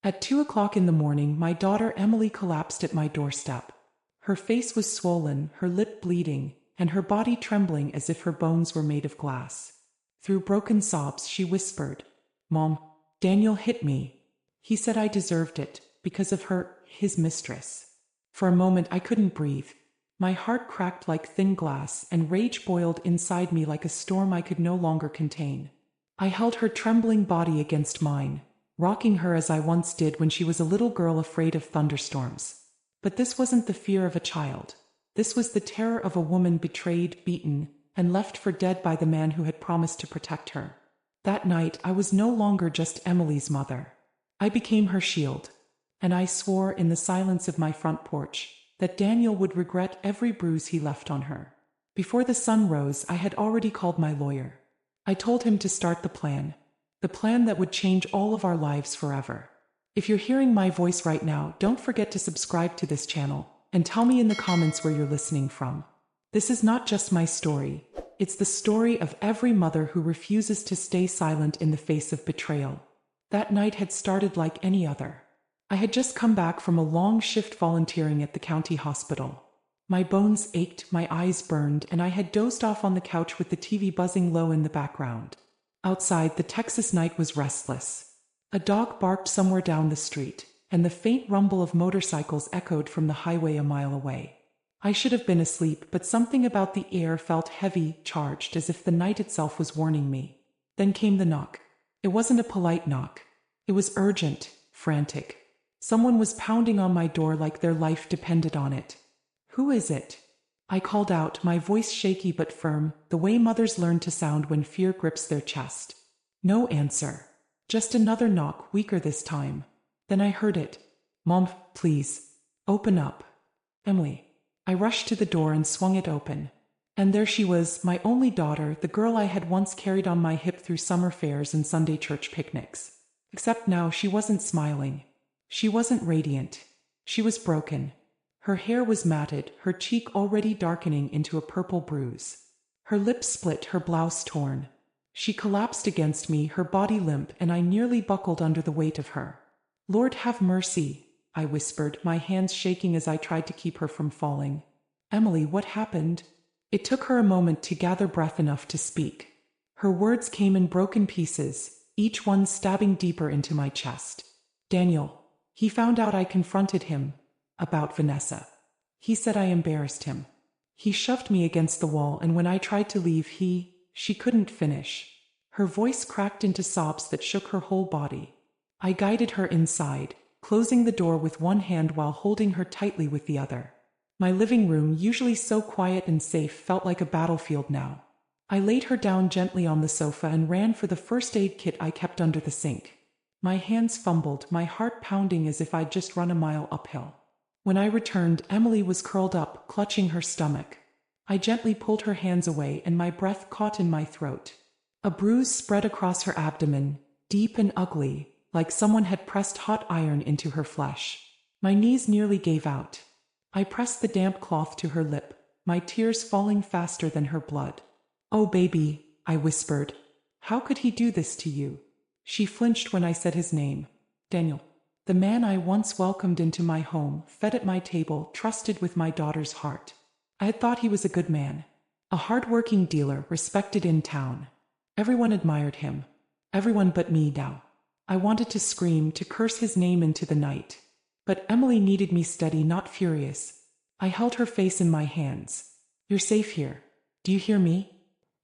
At 2 o'clock in the morning, my daughter Emily collapsed at my doorstep. Her face was swollen, her lip bleeding, and her body trembling as if her bones were made of glass. Through broken sobs, she whispered, "Mom, Daniel hit me. He said I deserved it, because of his mistress." For a moment I couldn't breathe. My heart cracked like thin glass, and rage boiled inside me like a storm I could no longer contain. I held her trembling body against mine, rocking her as I once did when she was a little girl afraid of thunderstorms. But this wasn't the fear of a child. This was the terror of a woman betrayed, beaten, and left for dead by the man who had promised to protect her. That night I was no longer just Emily's mother. I became her shield. And I swore in the silence of my front porch that Daniel would regret every bruise he left on her. Before the sun rose, I had already called my lawyer. I told him to start the plan that would change all of our lives forever. If you're hearing my voice right now, don't forget to subscribe to this channel, and tell me in the comments where you're listening from. This is not just my story, it's the story of every mother who refuses to stay silent in the face of betrayal. That night had started like any other. I had just come back from a long shift volunteering at the county hospital. My bones ached, my eyes burned, and I had dozed off on the couch with the TV buzzing low in the background. Outside, the Texas night was restless. A dog barked somewhere down the street, and the faint rumble of motorcycles echoed from the highway a mile away. I should have been asleep, but something about the air felt heavy, charged, as if the night itself was warning me. Then came the knock. It wasn't a polite knock. It was urgent, frantic. Someone was pounding on my door like their life depended on it. "Who is it?" I called out, my voice shaky but firm, the way mothers learn to sound when fear grips their chest. No answer. Just another knock, weaker this time. Then I heard it. "Mom, please. Open up." "Emily." I rushed to the door and swung it open. And there she was, my only daughter, the girl I had once carried on my hip through summer fairs and Sunday church picnics. Except now she wasn't smiling. She wasn't radiant. She was broken. Her hair was matted, her cheek already darkening into a purple bruise. Her lips split, her blouse torn. She collapsed against me, her body limp, and I nearly buckled under the weight of her. "Lord have mercy," I whispered, my hands shaking as I tried to keep her from falling. "Emily, what happened?" It took her a moment to gather breath enough to speak. Her words came in broken pieces, each one stabbing deeper into my chest. "Daniel. He found out I confronted him. About Vanessa. He said I embarrassed him. He shoved me against the wall, and when I tried to leave, She couldn't finish." Her voice cracked into sobs that shook her whole body. I guided her inside, closing the door with one hand while holding her tightly with the other. My living room, usually so quiet and safe, felt like a battlefield now. I laid her down gently on the sofa and ran for the first aid kit I kept under the sink. My hands fumbled, my heart pounding as if I'd just run a mile uphill. When I returned, Emily was curled up, clutching her stomach. I gently pulled her hands away, and my breath caught in my throat. A bruise spread across her abdomen, deep and ugly, like someone had pressed hot iron into her flesh. My knees nearly gave out. I pressed the damp cloth to her lip, my tears falling faster than her blood. "Oh, baby," I whispered. "How could he do this to you?" She flinched when I said his name. "Daniel. The man I once welcomed into my home, fed at my table, trusted with my daughter's heart. I had thought he was a good man. A hard-working dealer, respected in town. Everyone admired him. Everyone but me now." I wanted to scream, to curse his name into the night. But Emily needed me steady, not furious. I held her face in my hands. "You're safe here. Do you hear me?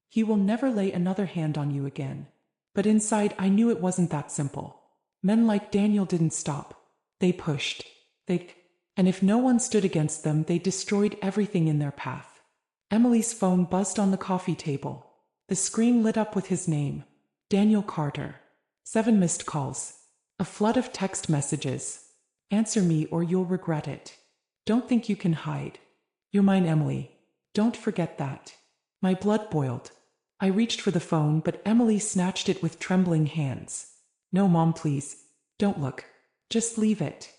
He will never lay another hand on you again." But inside I knew it wasn't that simple. Men like Daniel didn't stop. They pushed. And if no one stood against them, they destroyed everything in their path. Emily's phone buzzed on the coffee table. The screen lit up with his name. Daniel Carter. 7 missed calls. A flood of text messages. "Answer me or you'll regret it. Don't think you can hide. You're mine, Emily. Don't forget that." My blood boiled. I reached for the phone, but Emily snatched it with trembling hands. "No, Mom, please. Don't look. Just leave it."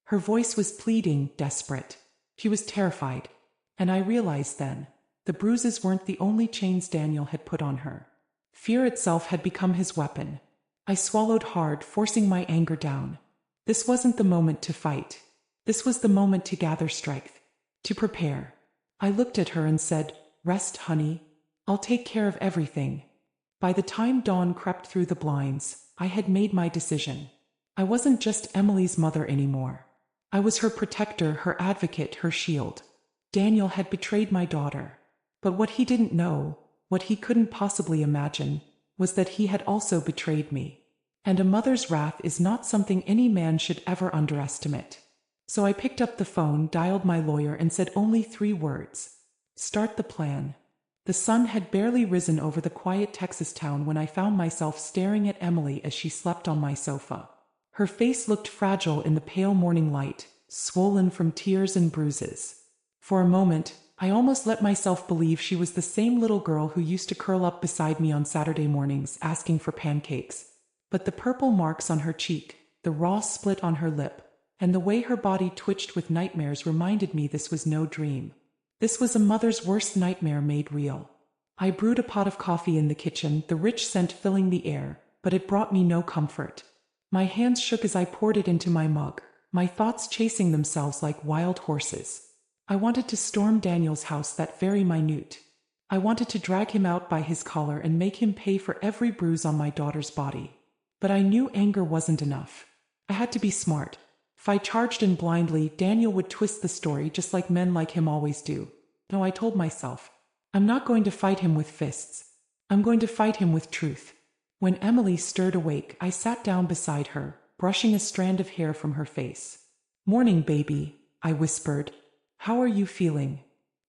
Her voice was pleading, desperate. She was terrified. And I realized then, the bruises weren't the only chains Daniel had put on her. Fear itself had become his weapon. I swallowed hard, forcing my anger down. This wasn't the moment to fight. This was the moment to gather strength, to prepare. I looked at her and said, "Rest, honey. I'll take care of everything." By the time dawn crept through the blinds, I had made my decision. I wasn't just Emily's mother anymore. I was her protector, her advocate, her shield. Daniel had betrayed my daughter. But what he didn't know, what he couldn't possibly imagine, was that he had also betrayed me. And a mother's wrath is not something any man should ever underestimate. So I picked up the phone, dialed my lawyer, and said only 3 words. "Start the plan." The sun had barely risen over the quiet Texas town when I found myself staring at Emily as she slept on my sofa. Her face looked fragile in the pale morning light, swollen from tears and bruises. For a moment, I almost let myself believe she was the same little girl who used to curl up beside me on Saturday mornings asking for pancakes. But the purple marks on her cheek, the raw split on her lip, and the way her body twitched with nightmares reminded me this was no dream. This was a mother's worst nightmare made real. I brewed a pot of coffee in the kitchen, the rich scent filling the air, but it brought me no comfort. My hands shook as I poured it into my mug, my thoughts chasing themselves like wild horses. I wanted to storm Daniel's house that very minute. I wanted to drag him out by his collar and make him pay for every bruise on my daughter's body. But I knew anger wasn't enough. I had to be smart. If I charged in blindly, Daniel would twist the story just like men like him always do. No, I told myself, I'm not going to fight him with fists. I'm going to fight him with truth. When Emily stirred awake, I sat down beside her, brushing a strand of hair from her face. "Morning, baby," I whispered. "How are you feeling?"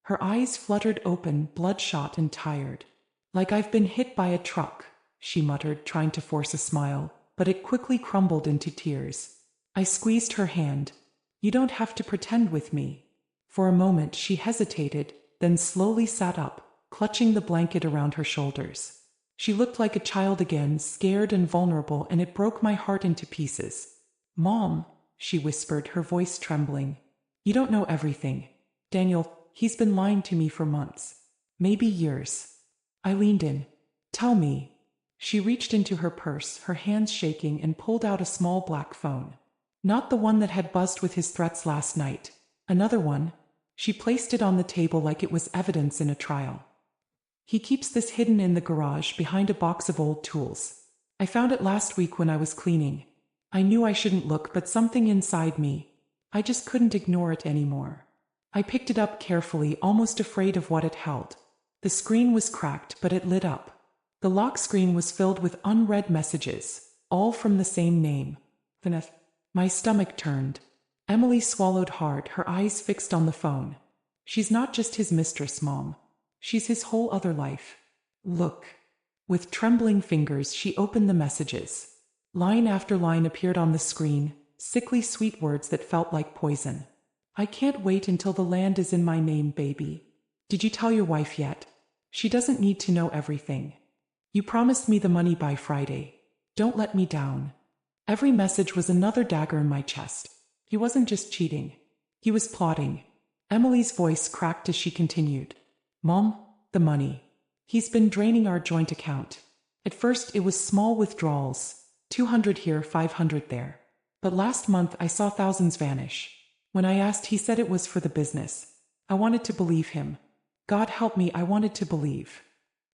Her eyes fluttered open, bloodshot and tired. "Like I've been hit by a truck," she muttered, trying to force a smile, but it quickly crumbled into tears. I squeezed her hand. "You don't have to pretend with me." For a moment she hesitated, then slowly sat up, clutching the blanket around her shoulders. She looked like a child again, scared and vulnerable, and it broke my heart into pieces. "Mom," she whispered, her voice trembling. "You don't know everything. Daniel, he's been lying to me for months. Maybe years." I leaned in. "Tell me." She reached into her purse, her hands shaking, and pulled out a small black phone. Not the one that had buzzed with his threats last night. Another one. She placed it on the table like it was evidence in a trial. "He keeps this hidden in the garage behind a box of old tools. I found it last week when I was cleaning. I knew I shouldn't look, but something inside me, I just couldn't ignore it anymore." I picked it up carefully, almost afraid of what it held. The screen was cracked, but it lit up. The lock screen was filled with unread messages, all from the same name. Vaneth. My stomach turned. Emily swallowed hard, her eyes fixed on the phone. "She's not just his mistress, Mom. She's his whole other life. Look." With trembling fingers she opened the messages. Line after line appeared on the screen, sickly sweet words that felt like poison. "I can't wait until the land is in my name, baby. Did you tell your wife yet? She doesn't need to know everything. You promised me the money by Friday. Don't let me down." Every message was another dagger in my chest. He wasn't just cheating. He was plotting. Emily's voice cracked as she continued. "Mom, the money. He's been draining our joint account. At first it was small withdrawals, 200 here, 500 there. But last month I saw thousands vanish. When I asked, he said it was for the business. I wanted to believe him. God help me, I wanted to believe."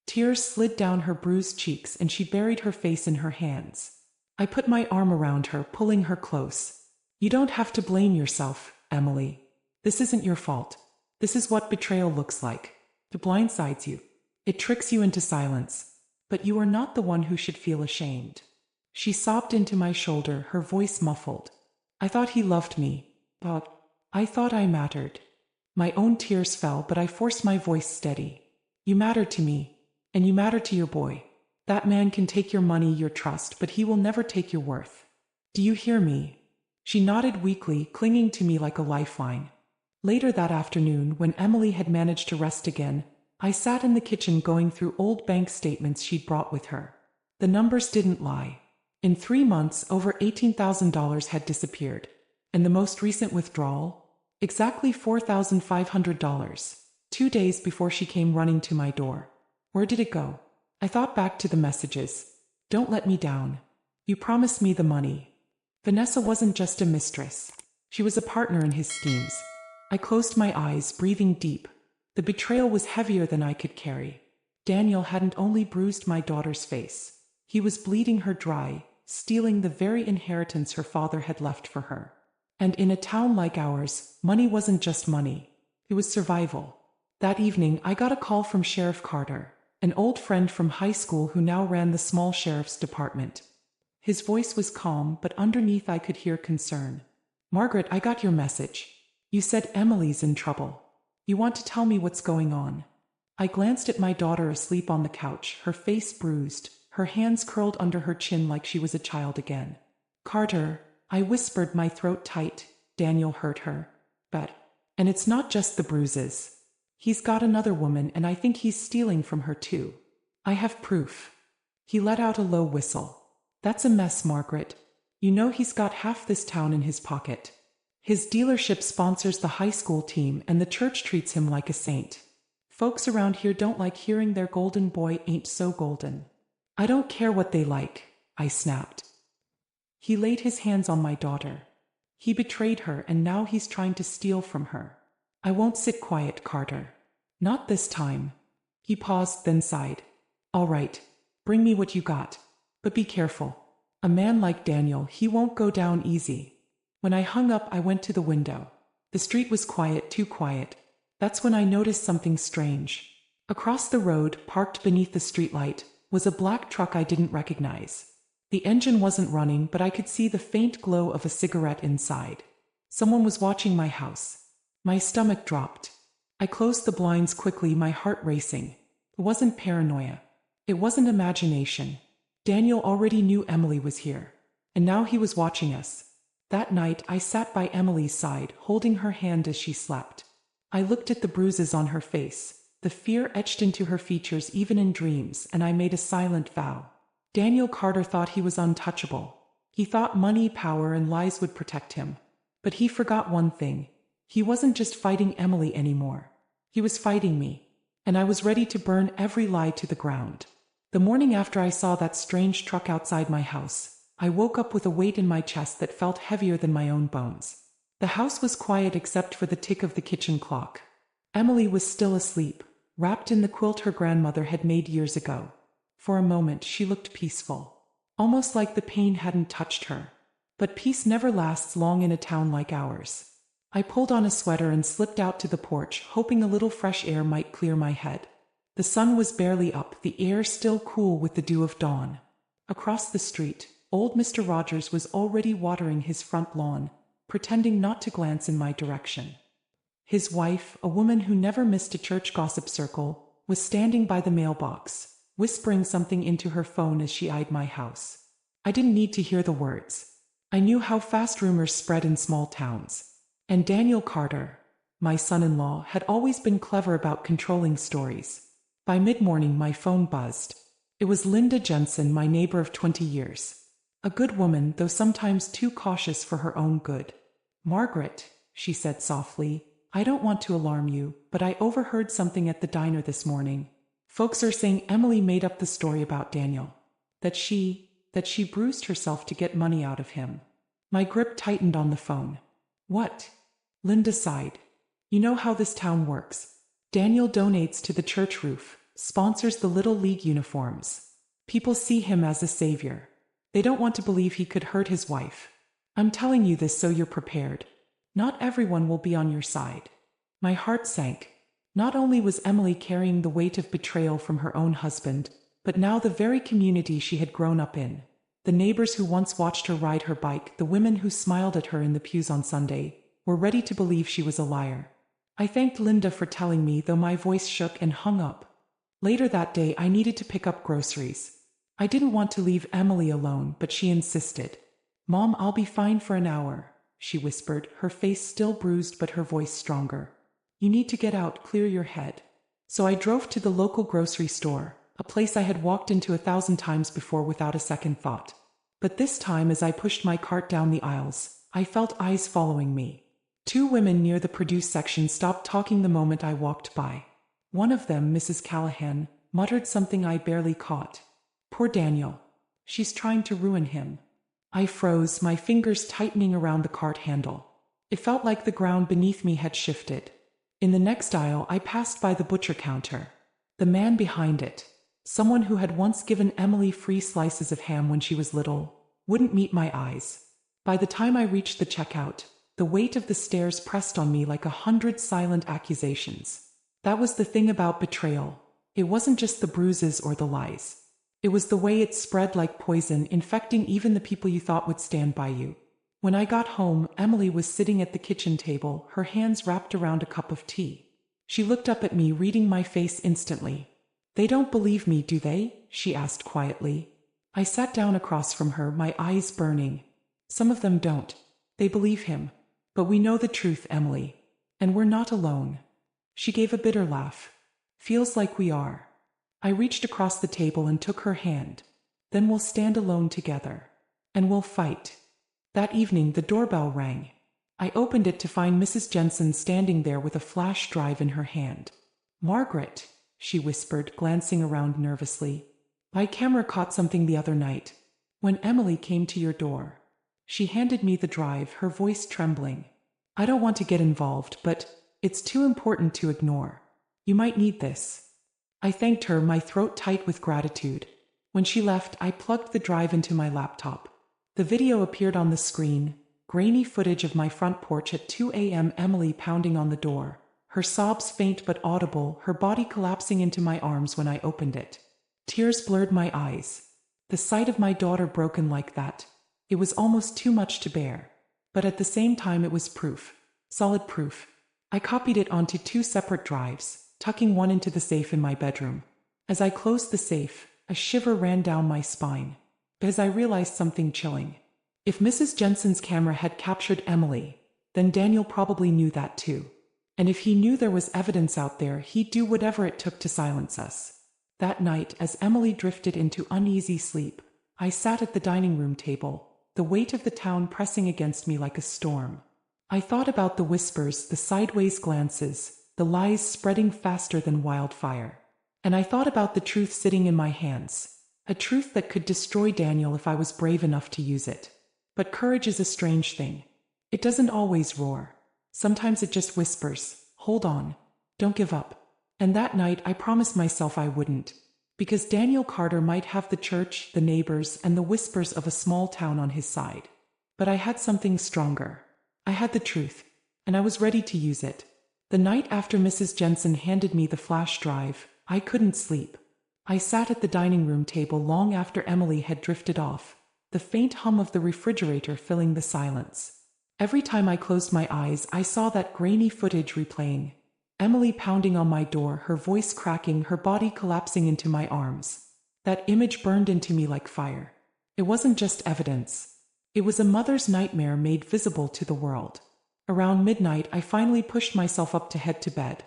Tears slid down her bruised cheeks and she buried her face in her hands. I put my arm around her, pulling her close. "You don't have to blame yourself, Emily. This isn't your fault. This is what betrayal looks like. It blindsides you. It tricks you into silence. But you are not the one who should feel ashamed." She sobbed into my shoulder, her voice muffled. "I thought he loved me. But I thought I mattered." My own tears fell, but I forced my voice steady. "You matter to me. And you matter to your boy. That man can take your money, your trust, but he will never take your worth. Do you hear me?" She nodded weakly, clinging to me like a lifeline. Later that afternoon, when Emily had managed to rest again, I sat in the kitchen going through old bank statements she'd brought with her. The numbers didn't lie. In 3 months, over $18,000 had disappeared. And the most recent withdrawal? Exactly $4,500, 2 days before she came running to my door. Where did it go? I thought back to the messages. "Don't let me down. You promised me the money. Vanessa wasn't just a mistress. She was a partner in his schemes. I closed my eyes, breathing deep. The betrayal was heavier than I could carry. Daniel hadn't only bruised my daughter's face. He was bleeding her dry, stealing the very inheritance her father had left for her. And in a town like ours, money wasn't just money. It was survival. That evening, I got a call from Sheriff Carter, an old friend from high school who now ran the small sheriff's department. His voice was calm, but underneath I could hear concern. "Margaret, I got your message. You said Emily's in trouble. You want to tell me what's going on?" I glanced at my daughter asleep on the couch, her face bruised, her hands curled under her chin like she was a child again. "Carter," I whispered, my throat tight, "Daniel hurt her. And it's not just the bruises. He's got another woman, and I think he's stealing from her too. I have proof." He let out a low whistle. "That's a mess, Margaret. You know he's got half this town in his pocket. His dealership sponsors the high school team, and the church treats him like a saint. Folks around here don't like hearing their golden boy ain't so golden." "I don't care what they like," I snapped. He laid his hands on my daughter. He betrayed her, and now he's trying to steal from her. "I won't sit quiet, Carter. Not this time." He paused, then sighed. "All right, bring me what you got. But be careful. A man like Daniel, he won't go down easy." When I hung up, I went to the window. The street was quiet, too quiet. That's when I noticed something strange. Across the road, parked beneath the streetlight, was a black truck I didn't recognize. The engine wasn't running, but I could see the faint glow of a cigarette inside. Someone was watching my house. My stomach dropped. I closed the blinds quickly, my heart racing. It wasn't paranoia. It wasn't imagination. Daniel already knew Emily was here. And now he was watching us. That night, I sat by Emily's side, holding her hand as she slept. I looked at the bruises on her face, the fear etched into her features even in dreams, and I made a silent vow. Daniel Carter thought he was untouchable. He thought money, power, and lies would protect him. But he forgot one thing. He wasn't just fighting Emily anymore. He was fighting me. And I was ready to burn every lie to the ground. The morning after I saw that strange truck outside my house, I woke up with a weight in my chest that felt heavier than my own bones. The house was quiet except for the tick of the kitchen clock. Emily was still asleep, wrapped in the quilt her grandmother had made years ago. For a moment she looked peaceful, almost like the pain hadn't touched her. But peace never lasts long in a town like ours. I pulled on a sweater and slipped out to the porch, hoping a little fresh air might clear my head. The sun was barely up, the air still cool with the dew of dawn. Across the street, old Mr. Rogers was already watering his front lawn, pretending not to glance in my direction. His wife, a woman who never missed a church gossip circle, was standing by the mailbox, whispering something into her phone as she eyed my house. I didn't need to hear the words. I knew how fast rumors spread in small towns. And Daniel Carter, my son-in-law, had always been clever about controlling stories. By mid-morning my phone buzzed. It was Linda Jensen, my neighbor of 20 years. A good woman, though sometimes too cautious for her own good. "Margaret," she said softly, "I don't want to alarm you, but I overheard something at the diner this morning. Folks are saying Emily made up the story about Daniel. That she bruised herself to get money out of him." My grip tightened on the phone. "What?" Linda sighed. "You know how this town works. Daniel donates to the church roof, sponsors the Little League uniforms. People see him as a savior. They don't want to believe he could hurt his wife. I'm telling you this so you're prepared. Not everyone will be on your side." My heart sank. Not only was Emily carrying the weight of betrayal from her own husband, but now the very community she had grown up in. The neighbors who once watched her ride her bike, the women who smiled at her in the pews on Sunday, were ready to believe she was a liar. I thanked Linda for telling me, though my voice shook, and hung up. Later that day I needed to pick up groceries. I didn't want to leave Emily alone, but she insisted. "Mom, I'll be fine for an hour," she whispered, her face still bruised but her voice stronger. "You need to get out, clear your head." So I drove to the local grocery store, a place I had walked into 1,000 times before without a second thought. But this time, as I pushed my cart down the aisles, I felt eyes following me. 2 women near the produce section stopped talking the moment I walked by. One of them, Mrs. Callahan, muttered something I barely caught. "Poor Daniel. She's trying to ruin him." I froze, my fingers tightening around the cart handle. It felt like the ground beneath me had shifted. In the next aisle, I passed by the butcher counter. The man behind it, someone who had once given Emily free slices of ham when she was little, wouldn't meet my eyes. By the time I reached the checkout, the weight of the stares pressed on me like 100 silent accusations. That was the thing about betrayal. It wasn't just the bruises or the lies. It was the way it spread like poison, infecting even the people you thought would stand by you. When I got home, Emily was sitting at the kitchen table, her hands wrapped around a cup of tea. She looked up at me, reading my face instantly. "They don't believe me, do they?" she asked quietly. I sat down across from her, my eyes burning. "Some of them don't. They believe him. But we know the truth, Emily. And we're not alone." She gave a bitter laugh. "Feels like we are." I reached across the table and took her hand. "Then we'll stand alone together. And we'll fight." That evening the doorbell rang. I opened it to find Mrs. Jensen standing there with a flash drive in her hand. "Margaret," she whispered, glancing around nervously. "My camera caught something the other night. When Emily came to your door." She handed me the drive, her voice trembling. "I don't want to get involved, but it's too important to ignore. You might need this." I thanked her, my throat tight with gratitude. When she left, I plugged the drive into my laptop. The video appeared on the screen, grainy footage of my front porch at 2 a.m., Emily pounding on the door, her sobs faint but audible, her body collapsing into my arms when I opened it. Tears blurred my eyes. The sight of my daughter broken like that, it was almost too much to bear. But at the same time it was proof. Solid proof. I copied it onto 2 separate drives, tucking one into the safe in my bedroom. As I closed the safe, a shiver ran down my spine. Because I realized something chilling. If Mrs. Jensen's camera had captured Emily, then Daniel probably knew that too. And if he knew there was evidence out there, he'd do whatever it took to silence us. That night, as Emily drifted into uneasy sleep, I sat at the dining room table, the weight of the town pressing against me like a storm. I thought about the whispers, the sideways glances, the lies spreading faster than wildfire. And I thought about the truth sitting in my hands. A truth that could destroy Daniel if I was brave enough to use it. But courage is a strange thing. It doesn't always roar. Sometimes it just whispers, "Hold on. Don't give up." And that night I promised myself I wouldn't. Because Daniel Carter might have the church, the neighbors, and the whispers of a small town on his side. But I had something stronger. I had the truth. And I was ready to use it. The night after Mrs. Jensen handed me the flash drive, I couldn't sleep. I sat at the dining room table long after Emily had drifted off, the faint hum of the refrigerator filling the silence. Every time I closed my eyes, I saw that grainy footage replaying. Emily pounding on my door, her voice cracking, her body collapsing into my arms. That image burned into me like fire. It wasn't just evidence. It was a mother's nightmare made visible to the world. Around midnight, I finally pushed myself up to head to bed.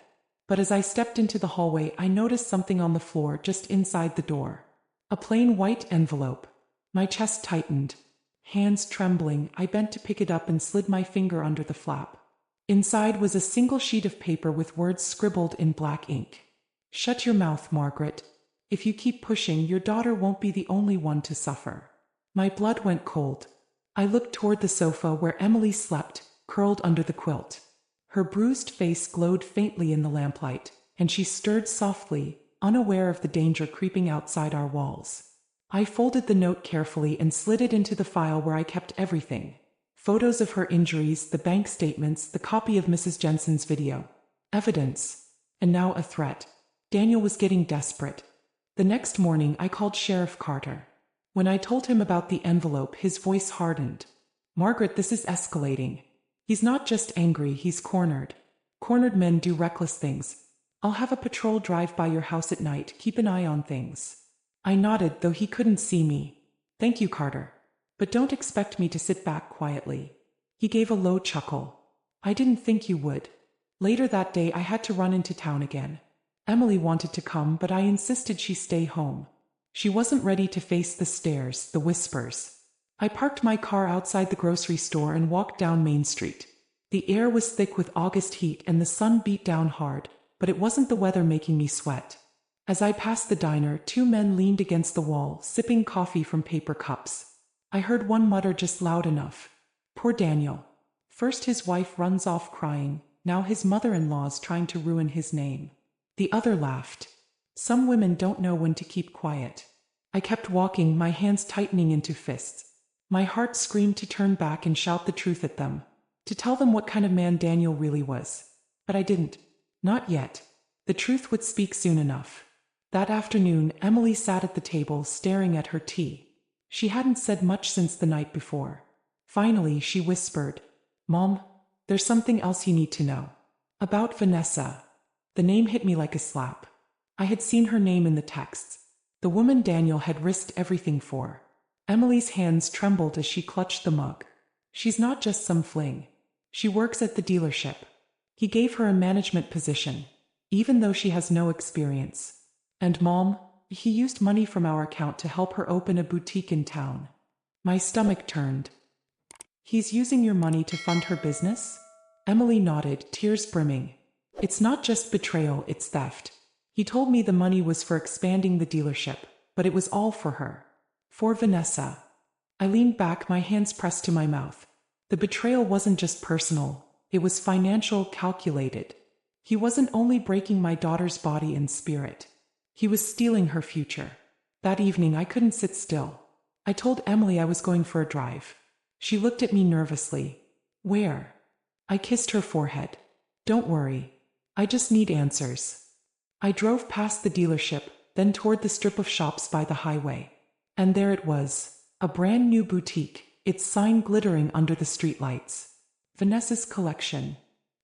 But as I stepped into the hallway, I noticed something on the floor just inside the door. A plain white envelope. My chest tightened. Hands trembling, I bent to pick it up and slid my finger under the flap. Inside was a single sheet of paper with words scribbled in black ink. "Shut your mouth, Margaret. If you keep pushing, your daughter won't be the only one to suffer." My blood went cold. I looked toward the sofa where Emily slept, curled under the quilt. Her bruised face glowed faintly in the lamplight, and she stirred softly, unaware of the danger creeping outside our walls. I folded the note carefully and slid it into the file where I kept everything. Photos of her injuries, the bank statements, the copy of Mrs. Jensen's video. Evidence. And now a threat. Daniel was getting desperate. The next morning I called Sheriff Carter. When I told him about the envelope, his voice hardened. "Margaret, this is escalating. He's not just angry, he's cornered. Cornered men do reckless things. I'll have a patrol drive by your house at night, keep an eye on things." I nodded, though he couldn't see me. "Thank you, Carter. But don't expect me to sit back quietly." He gave a low chuckle. "I didn't think you would." Later that day I had to run into town again. Emily wanted to come, but I insisted she stay home. She wasn't ready to face the stares, the whispers. I parked my car outside the grocery store and walked down Main Street. The air was thick with August heat and the sun beat down hard, but it wasn't the weather making me sweat. As I passed the diner, 2 men leaned against the wall, sipping coffee from paper cups. I heard one mutter just loud enough. Poor Daniel. First his wife runs off crying, now his mother-in-law's trying to ruin his name. The other laughed. Some women don't know when to keep quiet. I kept walking, my hands tightening into fists. My heart screamed to turn back and shout the truth at them, to tell them what kind of man Daniel really was. But I didn't. Not yet. The truth would speak soon enough. That afternoon, Emily sat at the table staring at her tea. She hadn't said much since the night before. Finally, she whispered, "Mom, there's something else you need to know. About Vanessa." The name hit me like a slap. I had seen her name in the texts. The woman Daniel had risked everything for. Emily's hands trembled as she clutched the mug. She's not just some fling. She works at the dealership. He gave her a management position, even though she has no experience. And Mom, he used money from our account to help her open a boutique in town. My stomach turned. He's using your money to fund her business? Emily nodded, tears brimming. It's not just betrayal, it's theft. He told me the money was for expanding the dealership, but it was all for her. For Vanessa. I leaned back, my hands pressed to my mouth. The betrayal wasn't just personal, it was financial, calculated. He wasn't only breaking my daughter's body and spirit. He was stealing her future. That evening I couldn't sit still. I told Emily I was going for a drive. She looked at me nervously. Where? I kissed her forehead. Don't worry. I just need answers. I drove past the dealership, then toward the strip of shops by the highway. And there it was, a brand new boutique, its sign glittering under the streetlights. Vanessa's collection.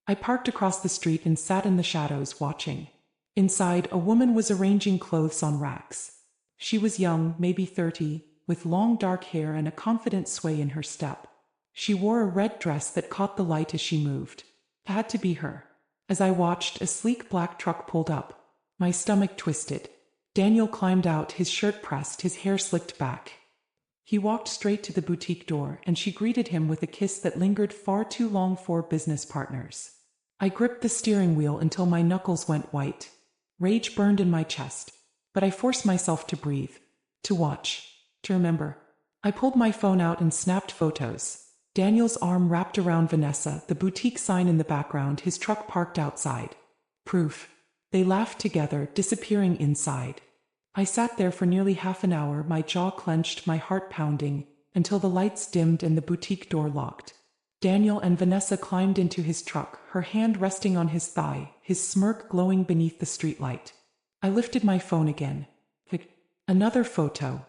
I parked across the street and sat in the shadows watching. Inside, a woman was arranging clothes on racks. She was young, maybe 30, with long dark hair and a confident sway in her step. She wore a red dress that caught the light as she moved. It had to be her. As I watched, a sleek black truck pulled up. My stomach twisted. Daniel climbed out, his shirt pressed, his hair slicked back. He walked straight to the boutique door, and she greeted him with a kiss that lingered far too long for business partners. I gripped the steering wheel until my knuckles went white. Rage burned in my chest. But I forced myself to breathe, to watch, to remember. I pulled my phone out and snapped photos. Daniel's arm wrapped around Vanessa, the boutique sign in the background, his truck parked outside. Proof. They laughed together, disappearing inside. I sat there for nearly half an hour, my jaw clenched, my heart pounding, until the lights dimmed and the boutique door locked. Daniel and Vanessa climbed into his truck, her hand resting on his thigh, his smirk glowing beneath the streetlight. I lifted my phone again. Another photo.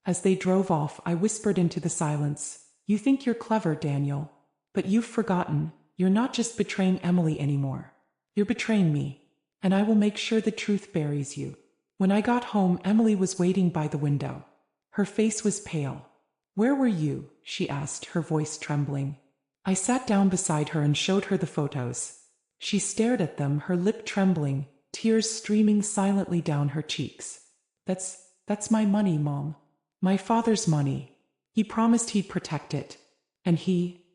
As they drove off, I whispered into the silence, "You think you're clever, Daniel. But you've forgotten, you're not just betraying Emily anymore. You're betraying me. And I will make sure the truth buries you." When I got home, Emily was waiting by the window. Her face was pale. "Where were you?" she asked, her voice trembling. I sat down beside her and showed her the photos. She stared at them, her lip trembling, tears streaming silently down her cheeks. That's my money, Mom. My father's money. He promised he'd protect it. And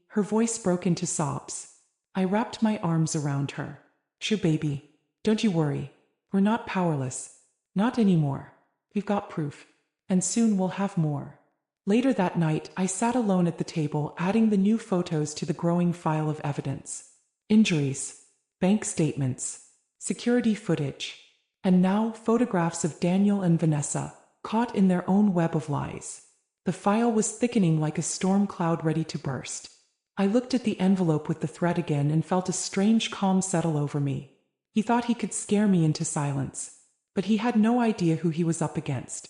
her voice broke into sobs. I wrapped my arms around her. "Sure, baby. Don't you worry. We're not powerless. Not anymore. We've got proof. And soon we'll have more." Later that night, I sat alone at the table, adding the new photos to the growing file of evidence. Injuries, bank statements, security footage, and now photographs of Daniel and Vanessa, caught in their own web of lies. The file was thickening like a storm cloud ready to burst. I looked at the envelope with the thread again and felt a strange calm settle over me. He thought he could scare me into silence, but he had no idea who he was up against.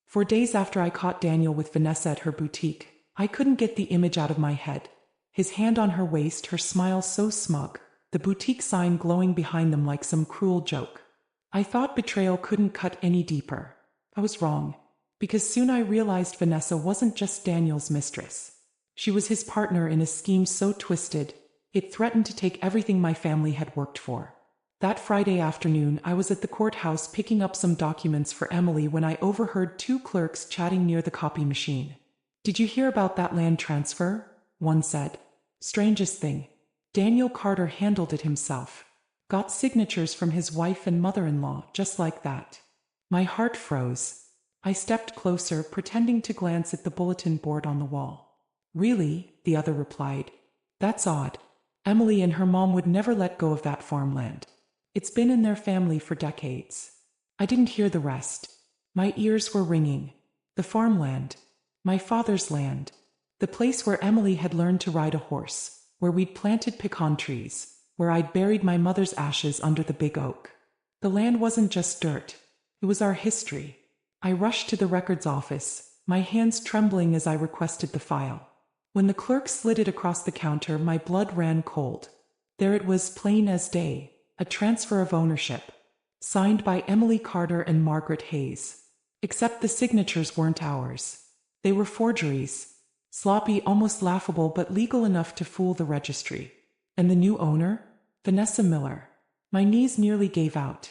For days after I caught Daniel with Vanessa at her boutique, I couldn't get the image out of my head. His hand on her waist, her smile so smug, the boutique sign glowing behind them like some cruel joke. I thought betrayal couldn't cut any deeper. I was wrong, because soon I realized Vanessa wasn't just Daniel's mistress. She was his partner in a scheme so twisted, it threatened to take everything my family had worked for. That Friday afternoon, I was at the courthouse picking up some documents for Emily when I overheard two clerks chatting near the copy machine. "Did you hear about that land transfer?" one said. "Strangest thing. Daniel Carter handled it himself. Got signatures from his wife and mother-in-law, just like that." My heart froze. I stepped closer, pretending to glance at the bulletin board on the wall. Really? The other replied. That's odd. Emily and her mom would never let go of that farmland. It's been in their family for decades. I didn't hear the rest. My ears were ringing. The farmland. My father's land. The place where Emily had learned to ride a horse, where we'd planted pecan trees, where I'd buried my mother's ashes under the big oak. The land wasn't just dirt. It was our history. I rushed to the records office, my hands trembling as I requested the file. When the clerk slid it across the counter, my blood ran cold. There it was, plain as day, a transfer of ownership, signed by Emily Carter and Margaret Hayes. Except the signatures weren't ours. They were forgeries. Sloppy, almost laughable, but legal enough to fool the registry. And the new owner? Vanessa Miller. My knees nearly gave out.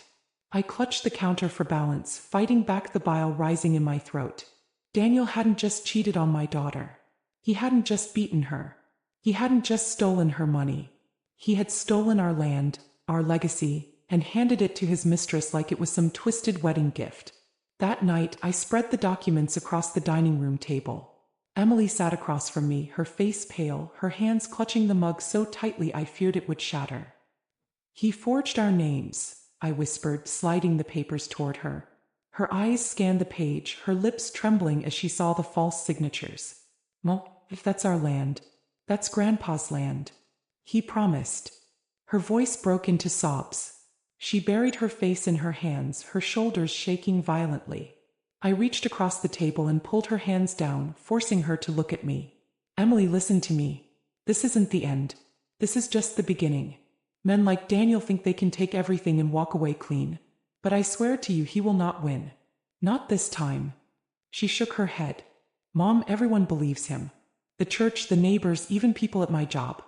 I clutched the counter for balance, fighting back the bile rising in my throat. Daniel hadn't just cheated on my daughter. He hadn't just beaten her. He hadn't just stolen her money. He had stolen our land, our legacy, and handed it to his mistress like it was some twisted wedding gift. That night, I spread the documents across the dining room table. Emily sat across from me, her face pale, her hands clutching the mug so tightly I feared it would shatter. He forged our names, I whispered, sliding the papers toward her. Her eyes scanned the page, her lips trembling as she saw the false signatures. Well, if that's our land, that's Grandpa's land. He promised. Her voice broke into sobs. She buried her face in her hands, her shoulders shaking violently. I reached across the table and pulled her hands down, forcing her to look at me. Emily, listen to me. This isn't the end. This is just the beginning. Men like Daniel think they can take everything and walk away clean. But I swear to you, he will not win. Not this time. She shook her head. Mom, everyone believes him. The church, the neighbors, even people at my job.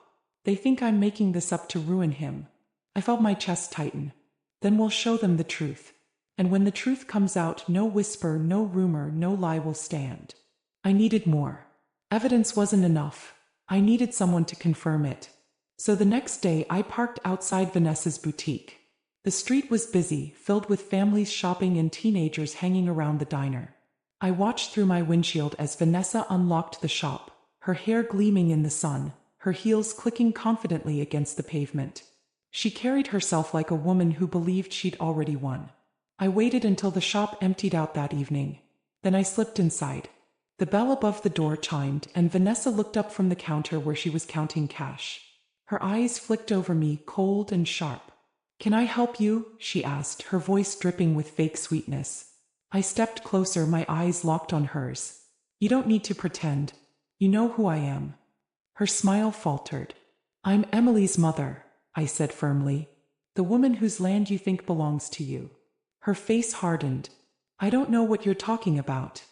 They think I'm making this up to ruin him. I felt my chest tighten. Then we'll show them the truth. And when the truth comes out, no whisper, no rumor, no lie will stand. I needed more. Evidence wasn't enough. I needed someone to confirm it. So the next day I parked outside Vanessa's boutique. The street was busy, filled with families shopping and teenagers hanging around the diner. I watched through my windshield as Vanessa unlocked the shop, her hair gleaming in the sun, her heels clicking confidently against the pavement. She carried herself like a woman who believed she'd already won. I waited until the shop emptied out that evening. Then I slipped inside. The bell above the door chimed, and Vanessa looked up from the counter where she was counting cash. Her eyes flicked over me, cold and sharp. "Can I help you?" she asked, her voice dripping with fake sweetness. I stepped closer, my eyes locked on hers. "You don't need to pretend. You know who I am." Her smile faltered. "I'm Emily's mother," I said firmly. "The woman whose land you think belongs to you." Her face hardened. "I don't know what you're talking about."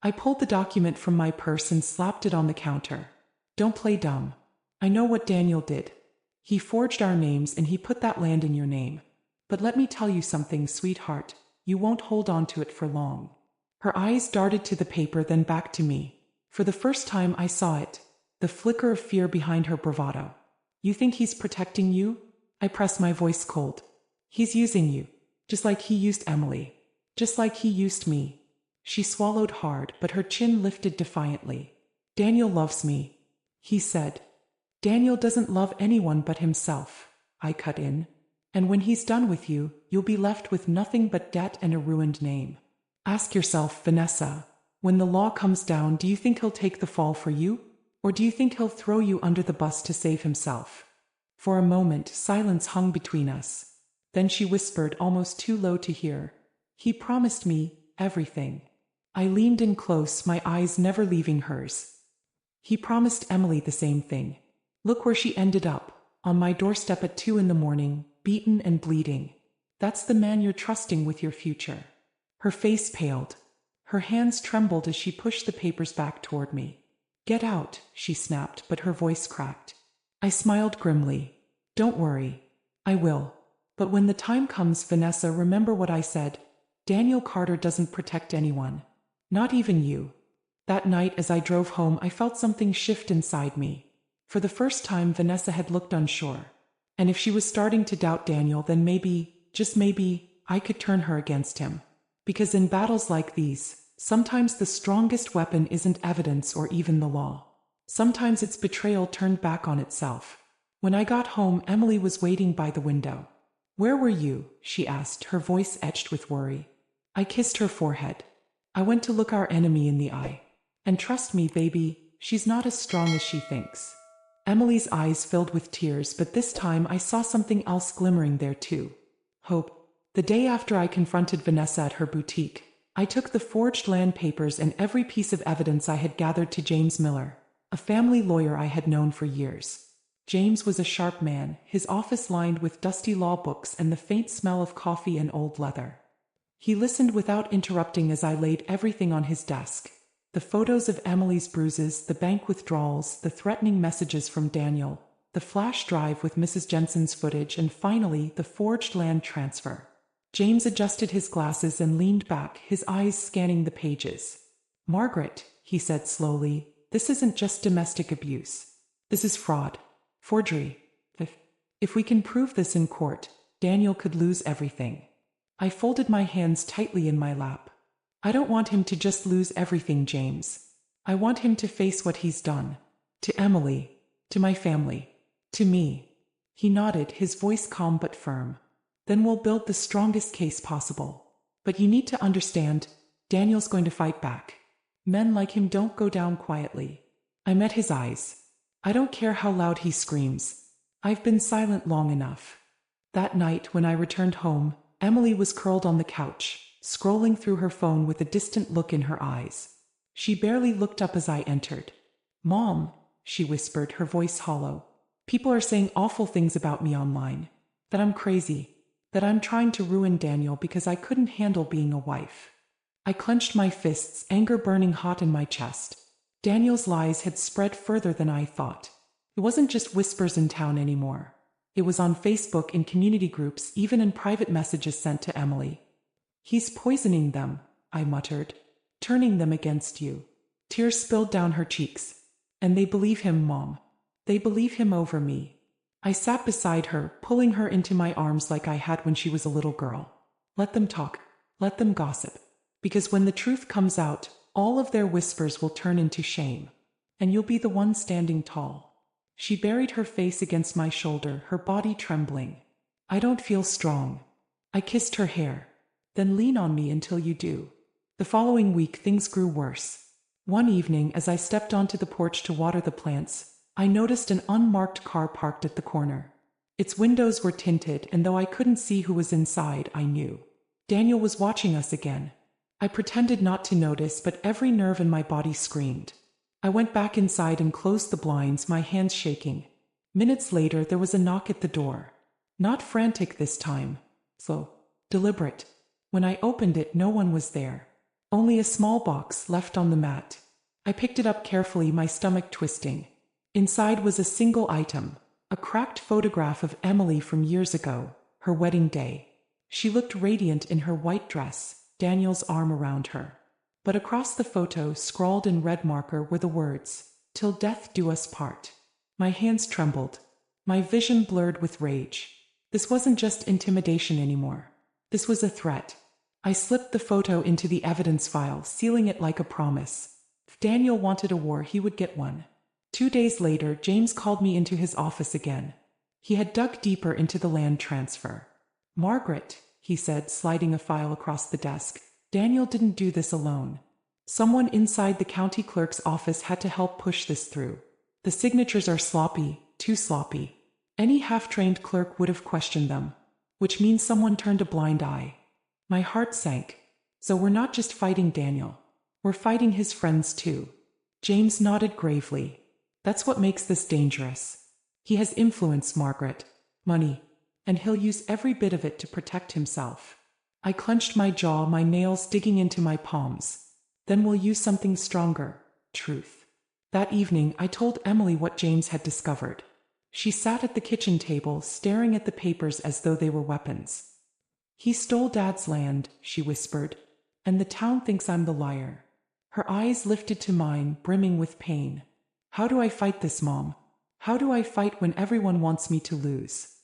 I pulled the document from my purse and slapped it on the counter. "Don't play dumb. I know what Daniel did. He forged our names and he put that land in your name. But let me tell you something, sweetheart. You won't hold on to it for long." Her eyes darted to the paper, then back to me. For the first time I saw it, the flicker of fear behind her bravado. "You think he's protecting you?" I pressed, my voice cold. "He's using you, just like he used Emily. Just like he used me." She swallowed hard, but her chin lifted defiantly. "Daniel loves me," he said. "Daniel doesn't love anyone but himself," I cut in. "And when he's done with you, you'll be left with nothing but debt and a ruined name. Ask yourself, Vanessa, when the law comes down, do you think he'll take the fall for you? Or do you think he'll throw you under the bus to save himself?" For a moment, silence hung between us. Then she whispered, almost too low to hear, "He promised me everything." I leaned in close, my eyes never leaving hers. "He promised Emily the same thing. Look where she ended up, on my doorstep at 2 a.m, beaten and bleeding. That's the man you're trusting with your future." Her face paled. Her hands trembled as she pushed the papers back toward me. "Get out," she snapped, but her voice cracked. I smiled grimly. "Don't worry. I will. But when the time comes, Vanessa, remember what I said. Daniel Carter doesn't protect anyone. Not even you." That night as I drove home, I felt something shift inside me. For the first time, Vanessa had looked unsure. And if she was starting to doubt Daniel, then maybe, just maybe, I could turn her against him. Because in battles like these, Sometimes the strongest weapon isn't evidence or even the law. Sometimes it's betrayal turned back on itself. When I got home, Emily was waiting by the window. "Where were you?" she asked, her voice etched with worry. I kissed her forehead. "I went to look our enemy in the eye. And trust me, baby, she's not as strong as she thinks." Emily's eyes filled with tears, but this time I saw something else glimmering there too. Hope. The day after I confronted Vanessa at her boutique, I took the forged land papers and every piece of evidence I had gathered to James Miller, a family lawyer I had known for years. James was a sharp man, his office lined with dusty law books and the faint smell of coffee and old leather. He listened without interrupting as I laid everything on his desk. The photos of Emily's bruises, the bank withdrawals, the threatening messages from Daniel, the flash drive with Mrs. Jensen's footage, and finally, the forged land transfer. James adjusted his glasses and leaned back, his eyes scanning the pages. "Margaret," he said slowly, "this isn't just domestic abuse. This is fraud. Forgery. If we can prove this in court, Daniel could lose everything." I folded my hands tightly in my lap. "I don't want him to just lose everything, James. I want him to face what he's done. To Emily. To my family. To me." He nodded, his voice calm but firm. "Then we'll build the strongest case possible. But you need to understand, Daniel's going to fight back. Men like him don't go down quietly." I met his eyes. "I don't care how loud he screams. I've been silent long enough." That night, when I returned home, Emily was curled on the couch, scrolling through her phone with a distant look in her eyes. She barely looked up as I entered. "Mom," she whispered, her voice hollow. "People are saying awful things about me online. That I'm crazy. That I'm trying to ruin Daniel because I couldn't handle being a wife." I clenched my fists, anger burning hot in my chest. Daniel's lies had spread further than I thought. It wasn't just whispers in town anymore. It was on Facebook, in community groups, even in private messages sent to Emily. "He's poisoning them," I muttered. "Turning them against you." Tears spilled down her cheeks. "And they believe him, Mom. They believe him over me." I sat beside her, pulling her into my arms like I had when she was a little girl. "Let them talk. Let them gossip. Because when the truth comes out, all of their whispers will turn into shame. And you'll be the one standing tall." She buried her face against my shoulder, her body trembling. "I don't feel strong." I kissed her hair. "Then lean on me until you do." The following week, things grew worse. One evening, as I stepped onto the porch to water the plants, I noticed an unmarked car parked at the corner. Its windows were tinted, and though I couldn't see who was inside, I knew. Daniel was watching us again. I pretended not to notice, but every nerve in my body screamed. I went back inside and closed the blinds, my hands shaking. Minutes later, there was a knock at the door. Not frantic this time. Slow. Deliberate. When I opened it, no one was there. Only a small box left on the mat. I picked it up carefully, my stomach twisting. Inside was a single item. A cracked photograph of Emily from years ago, her wedding day. She looked radiant in her white dress, Daniel's arm around her. But across the photo, scrawled in red marker, were the words, "Till death do us part." My hands trembled. My vision blurred with rage. This wasn't just intimidation anymore. This was a threat. I slipped the photo into the evidence file, sealing it like a promise. If Daniel wanted a war, he would get one. 2 days later, James called me into his office again. He had dug deeper into the land transfer. "Margaret," he said, sliding a file across the desk, "Daniel didn't do this alone. Someone inside the county clerk's office had to help push this through. The signatures are sloppy, too sloppy. Any half-trained clerk would have questioned them. Which means someone turned a blind eye." My heart sank. "So we're not just fighting Daniel. We're fighting his friends too." James nodded gravely. "That's what makes this dangerous. He has influence, Margaret. Money. And he'll use every bit of it to protect himself." I clenched my jaw, my nails digging into my palms. "Then we'll use something stronger. Truth." That evening, I told Emily what James had discovered. She sat at the kitchen table, staring at the papers as though they were weapons. "He stole Dad's land," she whispered, "and the town thinks I'm the liar." Her eyes lifted to mine, brimming with pain. "How do I fight this, Mom? How do I fight when everyone wants me to lose?"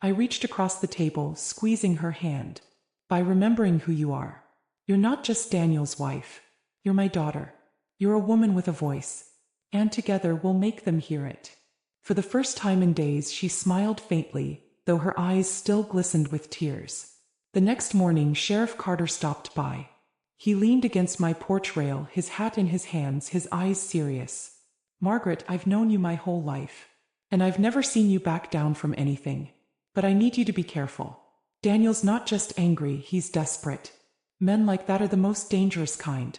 I reached across the table, squeezing her hand. "By remembering who you are. You're not just Daniel's wife. You're my daughter. You're a woman with a voice. And together we'll make them hear it." For the first time in days she smiled faintly, though her eyes still glistened with tears. The next morning Sheriff Carter stopped by. He leaned against my porch rail, his hat in his hands, his eyes serious. "Margaret, I've known you my whole life. And I've never seen you back down from anything. But I need you to be careful. Daniel's not just angry, he's desperate. Men like that are the most dangerous kind."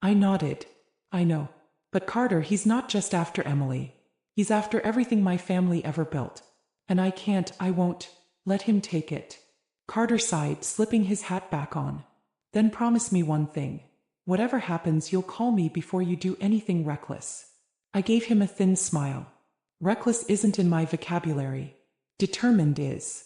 I nodded. "I know. But Carter, he's not just after Emily. He's after everything my family ever built. And I won't let him take it." Carter sighed, slipping his hat back on. "Then promise me one thing. Whatever happens, you'll call me before you do anything reckless." I gave him a thin smile. "Reckless isn't in my vocabulary. Determined is."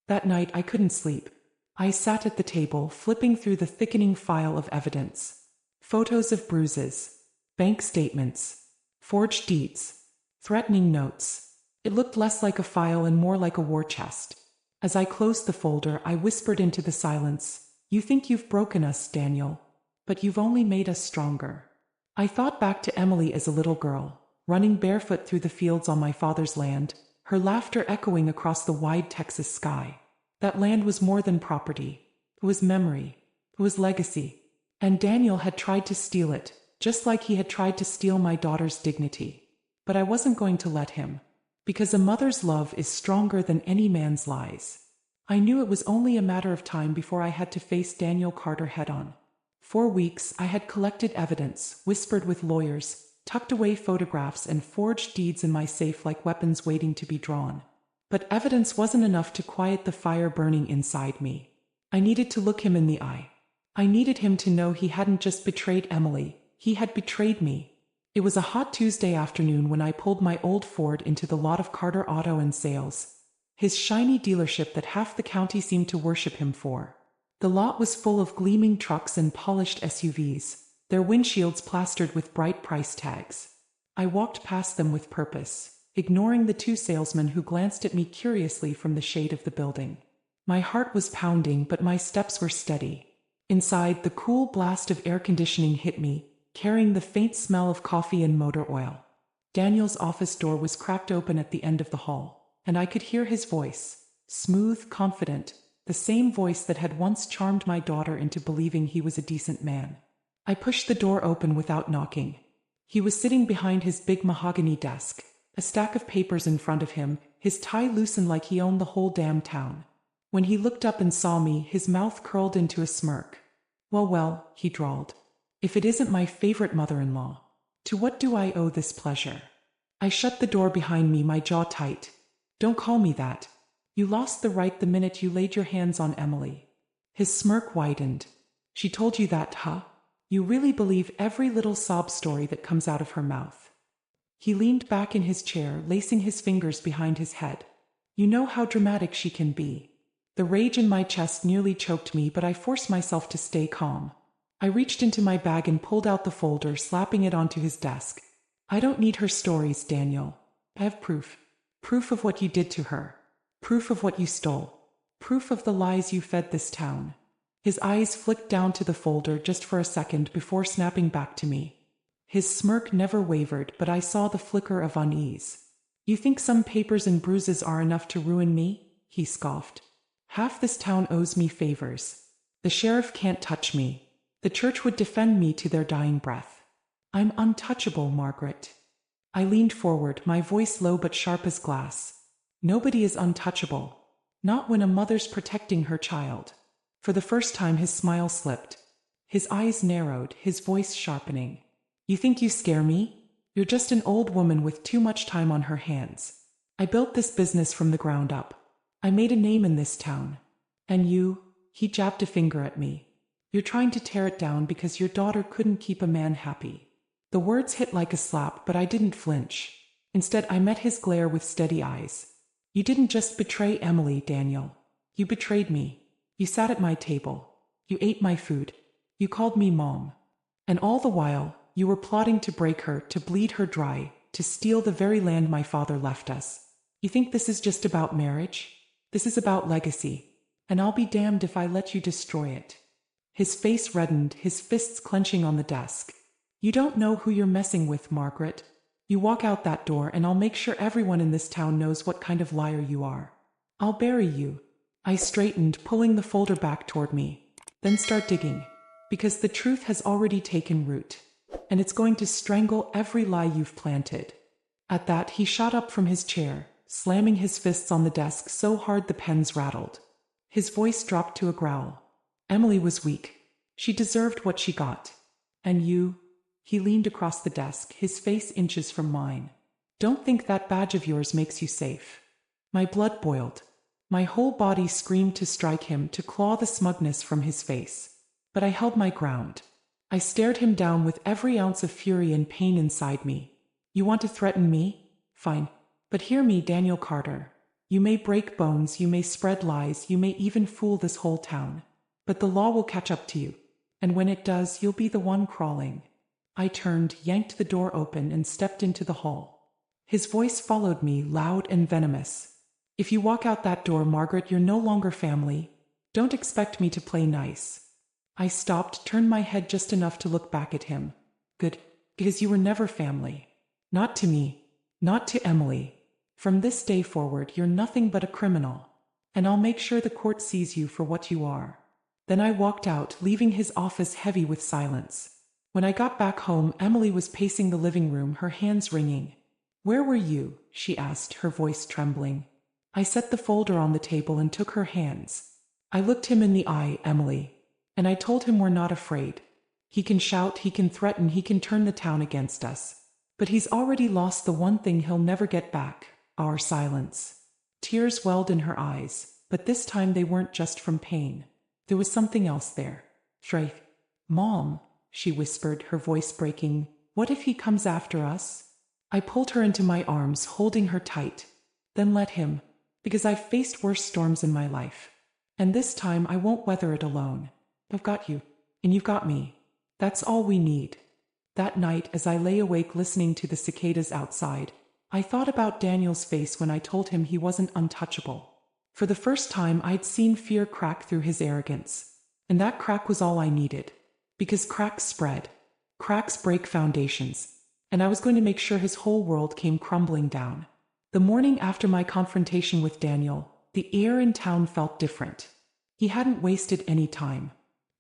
That night I couldn't sleep. I sat at the table, flipping through the thickening file of evidence. Photos of bruises, bank statements, forged deeds, threatening notes. It looked less like a file and more like a war chest. As I closed the folder, I whispered into the silence, "You think you've broken us, Daniel, but you've only made us stronger." I thought back to Emily as a little girl, running barefoot through the fields on my father's land, her laughter echoing across the wide Texas sky. That land was more than property. It was memory. It was legacy. And Daniel had tried to steal it, just like he had tried to steal my daughter's dignity. But I wasn't going to let him. Because a mother's love is stronger than any man's lies. I knew it was only a matter of time before I had to face Daniel Carter head-on. For weeks I had collected evidence, whispered with lawyers, tucked away photographs and forged deeds in my safe like weapons waiting to be drawn. But evidence wasn't enough to quiet the fire burning inside me. I needed to look him in the eye. I needed him to know he hadn't just betrayed Emily, he had betrayed me. It was a hot Tuesday afternoon when I pulled my old Ford into the lot of Carter Auto and Sales, his shiny dealership that half the county seemed to worship him for. The lot was full of gleaming trucks and polished SUVs, their windshields plastered with bright price tags. I walked past them with purpose, ignoring the two salesmen who glanced at me curiously from the shade of the building. My heart was pounding, but my steps were steady. Inside, the cool blast of air conditioning hit me, carrying the faint smell of coffee and motor oil. Daniel's office door was cracked open at the end of the hall, and I could hear his voice, smooth, confident, the same voice that had once charmed my daughter into believing he was a decent man. I pushed the door open without knocking. He was sitting behind his big mahogany desk, a stack of papers in front of him, his tie loosened like he owned the whole damn town. When he looked up and saw me, his mouth curled into a smirk. Well, he drawled. "If it isn't my favorite mother-in-law. To what do I owe this pleasure?" I shut the door behind me, my jaw tight. "Don't call me that. You lost the right the minute you laid your hands on Emily." His smirk widened. "She told you that, huh? You really believe every little sob story that comes out of her mouth?" He leaned back in his chair, lacing his fingers behind his head. "You know how dramatic she can be." The rage in my chest nearly choked me, but I forced myself to stay calm. I reached into my bag and pulled out the folder, slapping it onto his desk. "I don't need her stories, Daniel. I have proof. Proof of what you did to her. Proof of what you stole. Proof of the lies you fed this town." His eyes flicked down to the folder just for a second before snapping back to me. His smirk never wavered, but I saw the flicker of unease. "You think some papers and bruises are enough to ruin me?" he scoffed. "Half this town owes me favors. The sheriff can't touch me. The church would defend me to their dying breath. I'm untouchable, Margaret." I leaned forward, my voice low but sharp as glass. "Nobody is untouchable. Not when a mother's protecting her child." For the first time his smile slipped. His eyes narrowed, his voice sharpening. "You think you scare me? You're just an old woman with too much time on her hands. I built this business from the ground up. I made a name in this town. And you," he jabbed a finger at me, "you're trying to tear it down because your daughter couldn't keep a man happy." The words hit like a slap, but I didn't flinch. Instead, I met his glare with steady eyes. "You didn't just betray Emily, Daniel. You betrayed me. You sat at my table. You ate my food. You called me mom. And all the while, you were plotting to break her, to bleed her dry, to steal the very land my father left us. You think this is just about marriage? This is about legacy. And I'll be damned if I let you destroy it." His face reddened, his fists clenching on the desk. You don't know who you're messing with, Margaret. You walk out that door and I'll make sure everyone in this town knows what kind of liar you are. I'll bury you. I straightened, pulling the folder back toward me. Then start digging. Because the truth has already taken root. And it's going to strangle every lie you've planted. At that, he shot up from his chair, slamming his fists on the desk so hard the pens rattled. His voice dropped to a growl. Emily was weak. She deserved what she got. And you? He leaned across the desk, his face inches from mine. Don't think that badge of yours makes you safe. My blood boiled. My whole body screamed to strike him, to claw the smugness from his face. But I held my ground. I stared him down with every ounce of fury and pain inside me. You want to threaten me? Fine. But hear me, Daniel Carter. You may break bones, you may spread lies, you may even fool this whole town. But the law will catch up to you. And when it does, you'll be the one crawling. I turned, yanked the door open, and stepped into the hall. His voice followed me, loud and venomous. If you walk out that door, Margaret, you're no longer family. Don't expect me to play nice. I stopped, turned my head just enough to look back at him. Good, because you were never family. Not to me. Not to Emily. From this day forward, you're nothing but a criminal. And I'll make sure the court sees you for what you are. Then I walked out, leaving his office heavy with silence. When I got back home, Emily was pacing the living room, her hands wringing. Where were you? She asked, her voice trembling. I set the folder on the table and took her hands. I looked him in the eye, Emily. And I told him we're not afraid. He can shout, he can threaten, he can turn the town against us. But he's already lost the one thing he'll never get back, our silence. Tears welled in her eyes, but this time they weren't just from pain. There was something else there. Faith. Mom, she whispered, her voice breaking. What if he comes after us? I pulled her into my arms, holding her tight. Then let him. Because I've faced worse storms in my life. And this time I won't weather it alone. I've got you. And you've got me. That's all we need. That night, as I lay awake listening to the cicadas outside, I thought about Daniel's face when I told him he wasn't untouchable. For the first time, I'd seen fear crack through his arrogance. And that crack was all I needed. Because cracks spread. Cracks break foundations. And I was going to make sure his whole world came crumbling down. The morning after my confrontation with Daniel, the air in town felt different. He hadn't wasted any time.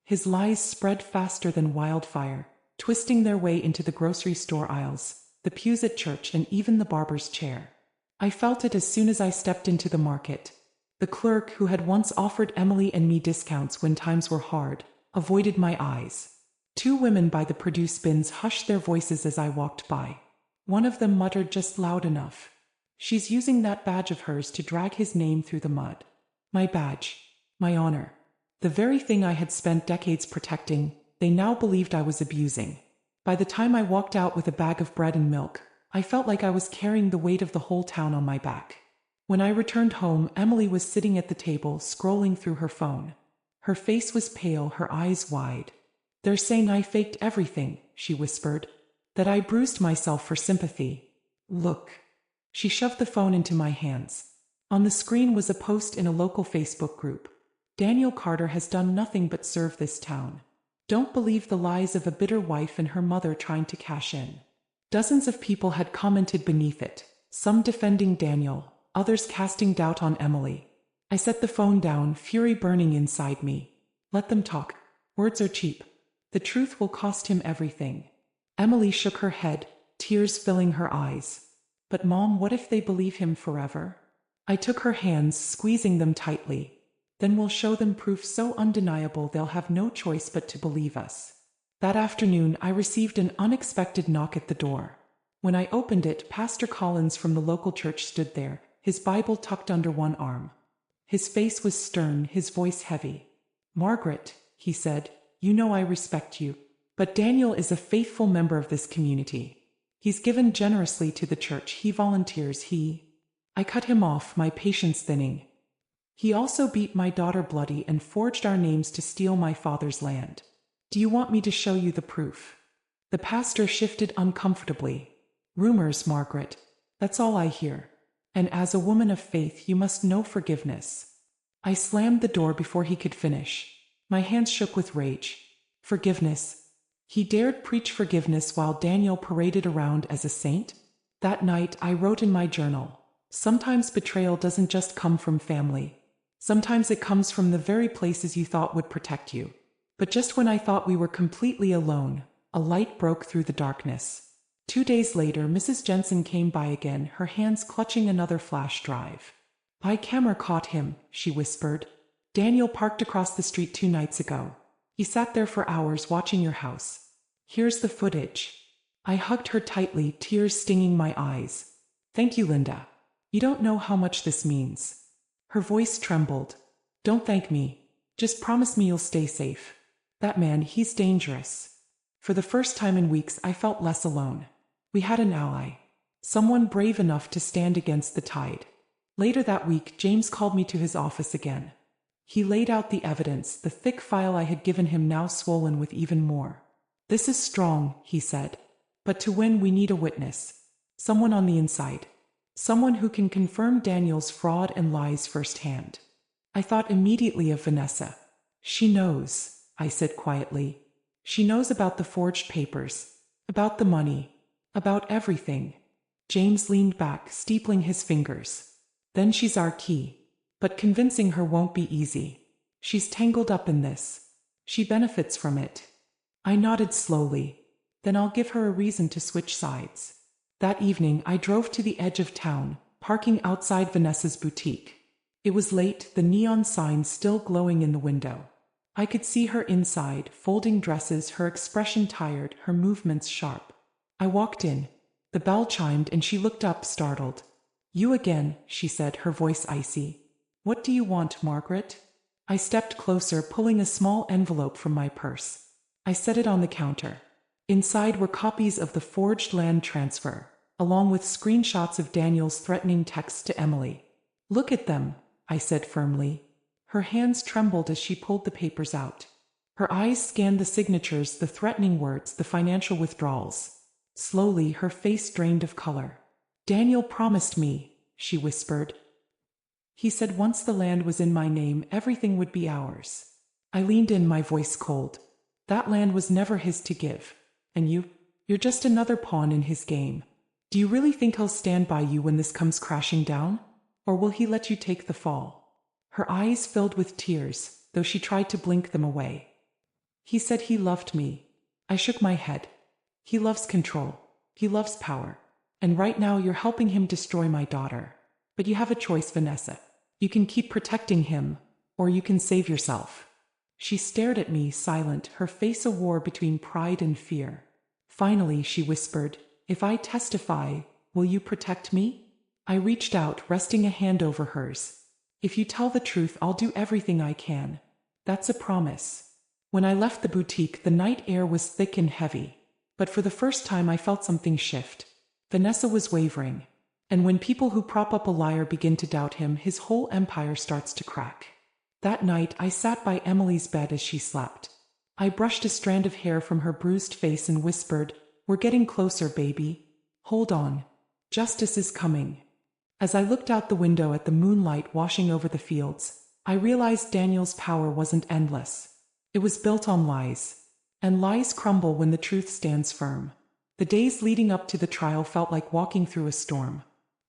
His lies spread faster than wildfire, twisting their way into the grocery store aisles, the pews at church, and even the barber's chair. I felt it as soon as I stepped into the market. The clerk, who had once offered Emily and me discounts when times were hard, avoided my eyes. 2 women by the produce bins hushed their voices as I walked by. One of them muttered just loud enough. She's using that badge of hers to drag his name through the mud. My badge. My honor. The very thing I had spent decades protecting, they now believed I was abusing. By the time I walked out with a bag of bread and milk, I felt like I was carrying the weight of the whole town on my back. When I returned home, Emily was sitting at the table, scrolling through her phone. Her face was pale, her eyes wide. They're saying I faked everything, she whispered. That I bruised myself for sympathy. Look. She shoved the phone into my hands. On the screen was a post in a local Facebook group. Daniel Carter has done nothing but serve this town. Don't believe the lies of a bitter wife and her mother trying to cash in. Dozens of people had commented beneath it, some defending Daniel, others casting doubt on Emily. I set the phone down, fury burning inside me. Let them talk. Words are cheap. The truth will cost him everything. Emily shook her head, tears filling her eyes. But Mom, what if they believe him forever? I took her hands, squeezing them tightly. Then we'll show them proof so undeniable they'll have no choice but to believe us. That afternoon, I received an unexpected knock at the door. When I opened it, Pastor Collins from the local church stood there, his Bible tucked under one arm. His face was stern, his voice heavy. Margaret, he said, you know I respect you. But Daniel is a faithful member of this community. He's given generously to the church, he volunteers, I cut him off, my patience thinning. He also beat my daughter bloody and forged our names to steal my father's land. Do you want me to show you the proof? The pastor shifted uncomfortably. Rumors, Margaret. That's all I hear. And as a woman of faith, you must know forgiveness. I slammed the door before he could finish. My hands shook with rage. Forgiveness. He dared preach forgiveness while Daniel paraded around as a saint? That night, I wrote in my journal, sometimes betrayal doesn't just come from family. Sometimes it comes from the very places you thought would protect you. But just when I thought we were completely alone, a light broke through the darkness. 2 days later, Mrs. Jensen came by again, her hands clutching another flash drive. My camera caught him, she whispered. Daniel parked across the street 2 nights ago. He sat there for hours watching your house. Here's the footage. I hugged her tightly, tears stinging my eyes. Thank you, Linda. You don't know how much this means. Her voice trembled. Don't thank me. Just promise me you'll stay safe. That man, he's dangerous. For the first time in weeks, I felt less alone. We had an ally. Someone brave enough to stand against the tide. Later that week, James called me to his office again. He laid out the evidence, the thick file I had given him now swollen with even more. This is strong, he said. But to win, we need a witness. Someone on the inside. Someone who can confirm Daniel's fraud and lies firsthand. I thought immediately of Vanessa. She knows, I said quietly. She knows about the forged papers, about the money, about everything. James leaned back, steepling his fingers. Then she's our key. But convincing her won't be easy. She's tangled up in this. She benefits from it. I nodded slowly. Then I'll give her a reason to switch sides. That evening, I drove to the edge of town, parking outside Vanessa's boutique. It was late, the neon sign still glowing in the window. I could see her inside, folding dresses, her expression tired, her movements sharp. I walked in. The bell chimed and she looked up, startled. You again, she said, her voice icy. What do you want, Margaret? I stepped closer, pulling a small envelope from my purse. I set it on the counter. Inside were copies of the forged land transfer, along with screenshots of Daniel's threatening texts to Emily. Look at them, I said firmly. Her hands trembled as she pulled the papers out. Her eyes scanned the signatures, the threatening words, the financial withdrawals. Slowly, her face drained of color. Daniel promised me, she whispered. He said once the land was in my name, everything would be ours. I leaned in, my voice cold. That land was never his to give. And you're just another pawn in his game. Do you really think he'll stand by you when this comes crashing down? Or will he let you take the fall? Her eyes filled with tears, though she tried to blink them away. He said he loved me. I shook my head. He loves control. He loves power. And right now you're helping him destroy my daughter. But you have a choice, Vanessa. You can keep protecting him, or you can save yourself. She stared at me, silent, her face a war between pride and fear. Finally, she whispered, if I testify, will you protect me? I reached out, resting a hand over hers. If you tell the truth, I'll do everything I can. That's a promise. When I left the boutique, the night air was thick and heavy. But for the first time, I felt something shift. Vanessa was wavering. And when people who prop up a liar begin to doubt him, his whole empire starts to crack. That night, I sat by Emily's bed as she slept. I brushed a strand of hair from her bruised face and whispered, we're getting closer, baby. Hold on. Justice is coming. As I looked out the window at the moonlight washing over the fields, I realized Daniel's power wasn't endless. It was built on lies. And lies crumble when the truth stands firm. The days leading up to the trial felt like walking through a storm.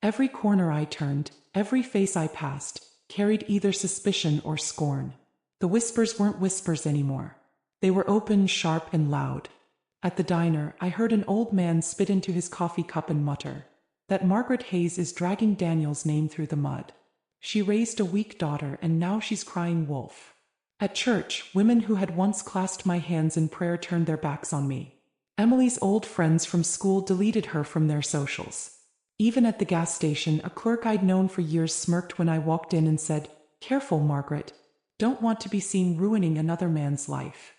Every corner I turned, every face I passed, carried either suspicion or scorn. The whispers weren't whispers anymore. They were open, sharp, and loud. At the diner, I heard an old man spit into his coffee cup and mutter, that Margaret Hayes is dragging Daniel's name through the mud. She raised a weak daughter and now she's crying wolf. At church, women who had once clasped my hands in prayer turned their backs on me. Emily's old friends from school deleted her from their socials. Even at the gas station, a clerk I'd known for years smirked when I walked in and said, Careful, Margaret. Don't want to be seen ruining another man's life.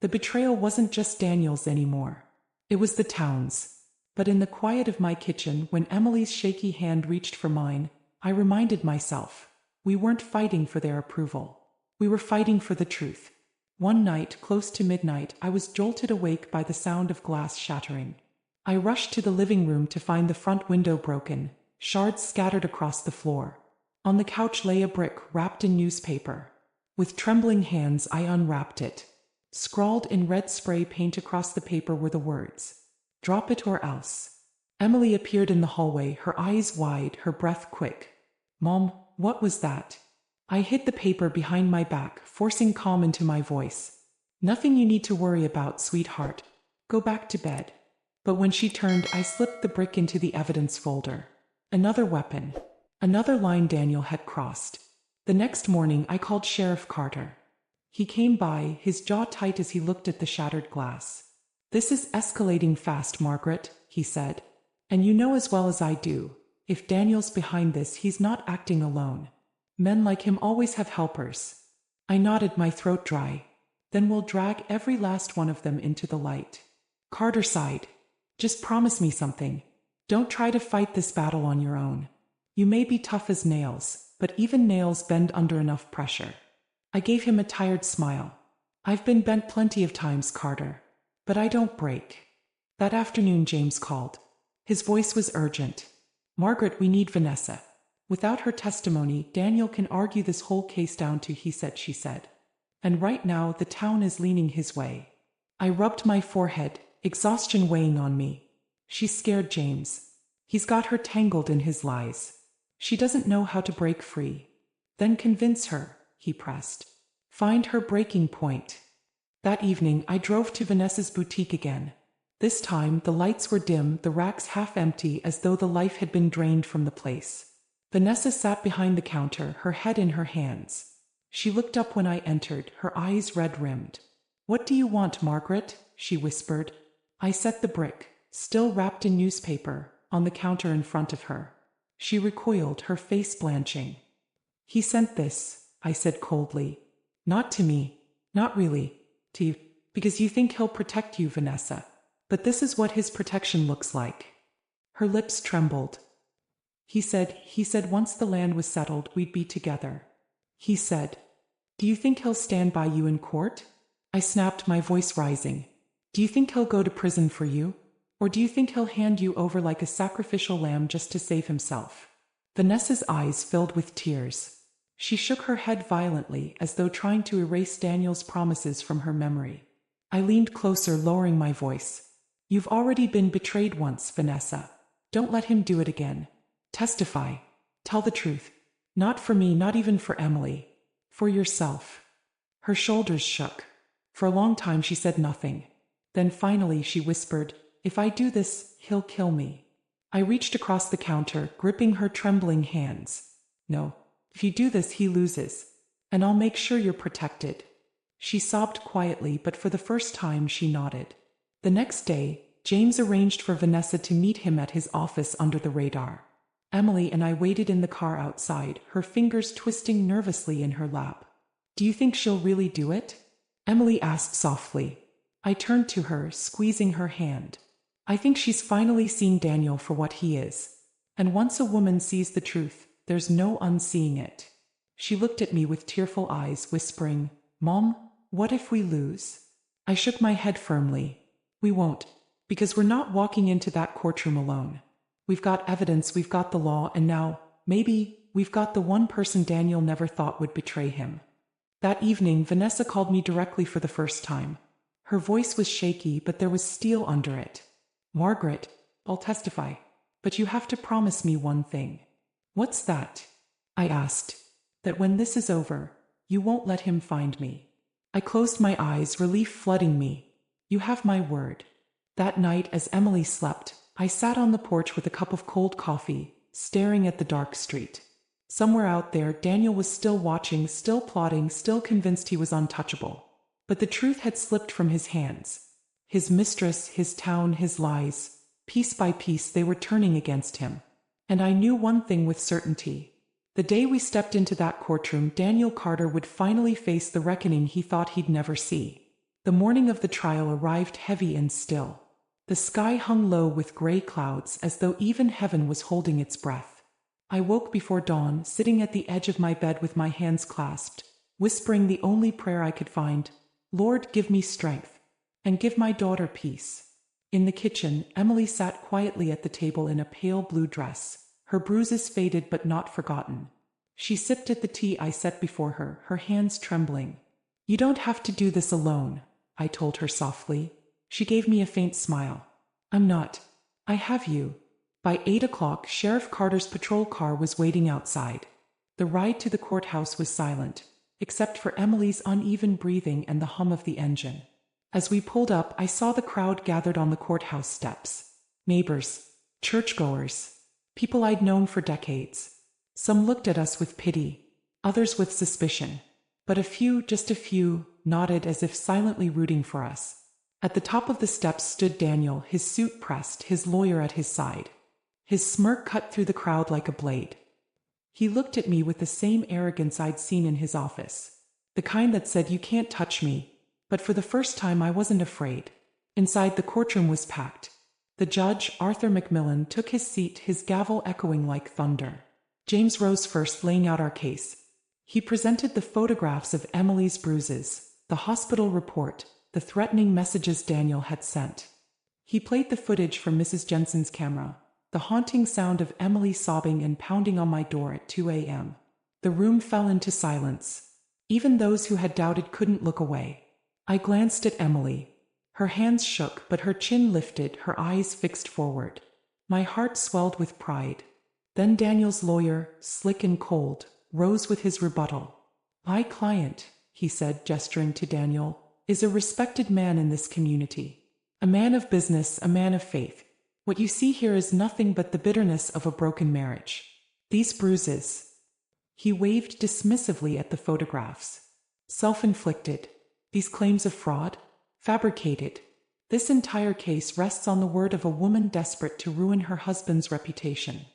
The betrayal wasn't just Daniel's anymore. It was the town's. But in the quiet of my kitchen, when Emily's shaky hand reached for mine, I reminded myself, we weren't fighting for their approval. We were fighting for the truth. One night, close to midnight, I was jolted awake by the sound of glass shattering. I rushed to the living room to find the front window broken, shards scattered across the floor. On the couch lay a brick wrapped in newspaper. With trembling hands, I unwrapped it. Scrawled in red spray paint across the paper were the words, "Drop it or else." Emily appeared in the hallway, her eyes wide, her breath quick. "Mom, what was that?" I hid the paper behind my back, forcing calm into my voice. "Nothing you need to worry about, sweetheart. Go back to bed." But when she turned, I slipped the brick into the evidence folder. Another weapon. Another line Daniel had crossed. The next morning, I called Sheriff Carter. He came by, his jaw tight as he looked at the shattered glass. "This is escalating fast, Margaret," he said. "And you know as well as I do, if Daniel's behind this, he's not acting alone. Men like him always have helpers." I nodded, my throat dry. "Then we'll drag every last one of them into the light." Carter sighed. "Just promise me something. Don't try to fight this battle on your own. You may be tough as nails, but even nails bend under enough pressure." I gave him a tired smile. "I've been bent plenty of times, Carter. But I don't break." That afternoon James called. His voice was urgent. "Margaret, we need Vanessa. Without her testimony, Daniel can argue this whole case down to he said, she said. And right now, the town is leaning his way." I rubbed my forehead, exhaustion weighing on me. "She's scared, James. He's got her tangled in his lies. She doesn't know how to break free." "Then convince her," he pressed. "Find her breaking point." That evening, I drove to Vanessa's boutique again. This time, the lights were dim, the racks half empty, as though the life had been drained from the place. Vanessa sat behind the counter, her head in her hands. She looked up when I entered, her eyes red-rimmed. "What do you want, Margaret?" she whispered. I set the brick, still wrapped in newspaper, on the counter in front of her. She recoiled, her face blanching. "He sent this," I said coldly. "Not to me. Not really. To you. Because you think he'll protect you, Vanessa. But this is what his protection looks like." Her lips trembled. He said once the land was settled, we'd be together. He said. "Do you think he'll stand by you in court?" I snapped, my voice rising. "Do you think he'll go to prison for you? Or do you think he'll hand you over like a sacrificial lamb just to save himself?" Vanessa's eyes filled with tears. She shook her head violently, as though trying to erase Daniel's promises from her memory. I leaned closer, lowering my voice. "You've already been betrayed once, Vanessa. Don't let him do it again. Testify. Tell the truth. Not for me, not even for Emily. For yourself." Her shoulders shook. For a long time she said nothing. Then finally she whispered, "If I do this, he'll kill me." I reached across the counter, gripping her trembling hands. "No. If you do this, he loses. And I'll make sure you're protected." She sobbed quietly, but for the first time she nodded. The next day, James arranged for Vanessa to meet him at his office under the radar. Emily and I waited in the car outside, her fingers twisting nervously in her lap. "Do you think she'll really do it?" Emily asked softly. I turned to her, squeezing her hand. "I think she's finally seen Daniel for what he is. And once a woman sees the truth, there's no unseeing it." She looked at me with tearful eyes, whispering, "Mom, what if we lose?" I shook my head firmly. "We won't. Because we're not walking into that courtroom alone. We've got evidence, we've got the law, and now, maybe, we've got the one person Daniel never thought would betray him." That evening, Vanessa called me directly for the first time. Her voice was shaky, but there was steel under it. "Margaret, I'll testify. But you have to promise me one thing." "What's that?" I asked. "That when this is over, you won't let him find me." I closed my eyes, relief flooding me. "You have my word." That night, as Emily slept, I sat on the porch with a cup of cold coffee, staring at the dark street. Somewhere out there, Daniel was still watching, still plotting, still convinced he was untouchable. But the truth had slipped from his hands. His mistress, his town, his lies. Piece by piece, they were turning against him. And I knew one thing with certainty. The day we stepped into that courtroom, Daniel Carter would finally face the reckoning he thought he'd never see. The morning of the trial arrived heavy and still. The sky hung low with gray clouds, as though even heaven was holding its breath. I woke before dawn, sitting at the edge of my bed with my hands clasped, whispering the only prayer I could find, "Lord, give me strength, and give my daughter peace." In the kitchen, Emily sat quietly at the table in a pale blue dress, her bruises faded but not forgotten. She sipped at the tea I set before her, her hands trembling. You don't have to do this alone, I told her softly. She gave me a faint smile. I'm not. I have you. By 8 o'clock, Sheriff Carter's patrol car was waiting outside. The ride to the courthouse was silent, except for Emily's uneven breathing and the hum of the engine. As we pulled up, I saw the crowd gathered on the courthouse steps. Neighbors, churchgoers, people I'd known for decades. Some looked at us with pity, others with suspicion. But a few, just a few, nodded as if silently rooting for us. At the top of the steps stood Daniel, his suit pressed, his lawyer at his side. His smirk cut through the crowd like a blade. He looked at me with the same arrogance I'd seen in his office. The kind that said, "You can't touch me." But for the first time I wasn't afraid. Inside, the courtroom was packed. The judge, Arthur Macmillan, took his seat, his gavel echoing like thunder. James rose first, laying out our case. He presented the photographs of Emily's bruises, the hospital report, the threatening messages Daniel had sent. He played the footage from Mrs. Jensen's camera, the haunting sound of Emily sobbing and pounding on my door at 2 a.m. The room fell into silence. Even those who had doubted couldn't look away. I glanced at Emily. Her hands shook, but her chin lifted, her eyes fixed forward. My heart swelled with pride. Then Daniel's lawyer, slick and cold, rose with his rebuttal. "My client," he said, gesturing to Daniel, "is a respected man in this community. A man of business, a man of faith. What you see here is nothing but the bitterness of a broken marriage. These bruises." He waved dismissively at the photographs. "Self-inflicted. These claims of fraud? Fabricated. This entire case rests on the word of a woman desperate to ruin her husband's reputation."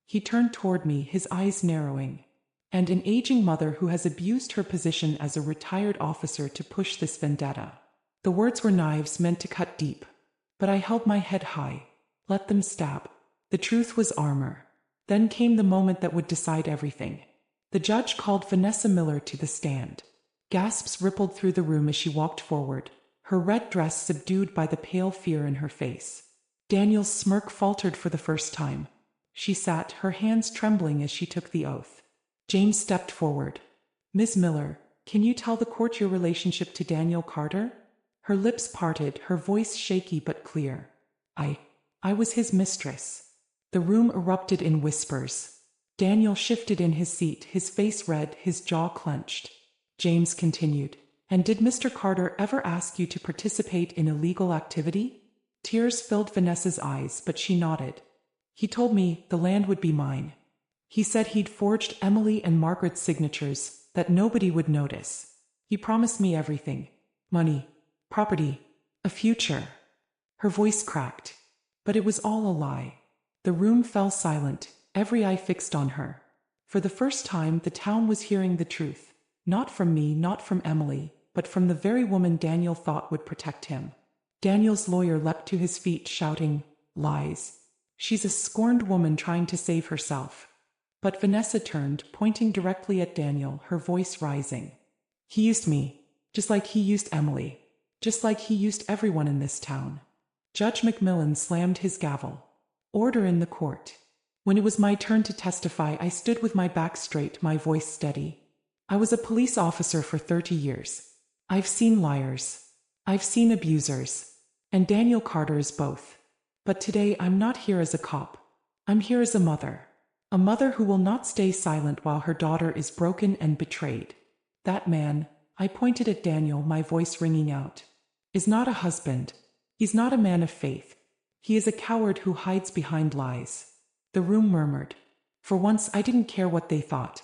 He turned toward me, his eyes narrowing. "And an aging mother who has abused her position as a retired officer to push this vendetta." The words were knives meant to cut deep. But I held my head high. Let them stab. The truth was armor. Then came the moment that would decide everything. The judge called Vanessa Miller to the stand. Gasps rippled through the room as she walked forward, her red dress subdued by the pale fear in her face. Daniel's smirk faltered for the first time. She sat, her hands trembling as she took the oath. James stepped forward. "Ms. Miller, can you tell the court your relationship to Daniel Carter?" Her lips parted, her voice shaky but clear. I was his mistress." The room erupted in whispers. Daniel shifted in his seat, his face red, his jaw clenched. James continued, "And did Mr. Carter ever ask you to participate in illegal activity?" Tears filled Vanessa's eyes, but she nodded. "He told me the land would be mine. He said he'd forged Emily and Margaret's signatures, that nobody would notice. He promised me everything. Money, property, a future." Her voice cracked. But it was all a lie. The room fell silent, every eye fixed on her. For the first time, the town was hearing the truth. Not from me, not from Emily, but from the very woman Daniel thought would protect him. Daniel's lawyer leapt to his feet, shouting, "Lies. She's a scorned woman trying to save herself." But Vanessa turned, pointing directly at Daniel, her voice rising. "He used me, just like he used Emily, just like he used everyone in this town." Judge Macmillan slammed his gavel. "Order in the court." When it was my turn to testify, I stood with my back straight, my voice steady. "I was a police officer for 30 years. I've seen liars. I've seen abusers. And Daniel Carter is both. But today I'm not here as a cop. I'm here as a mother. A mother who will not stay silent while her daughter is broken and betrayed. That man," I pointed at Daniel, my voice ringing out, "is not a husband. He's not a man of faith. He is a coward who hides behind lies." The room murmured. For once I didn't care what they thought.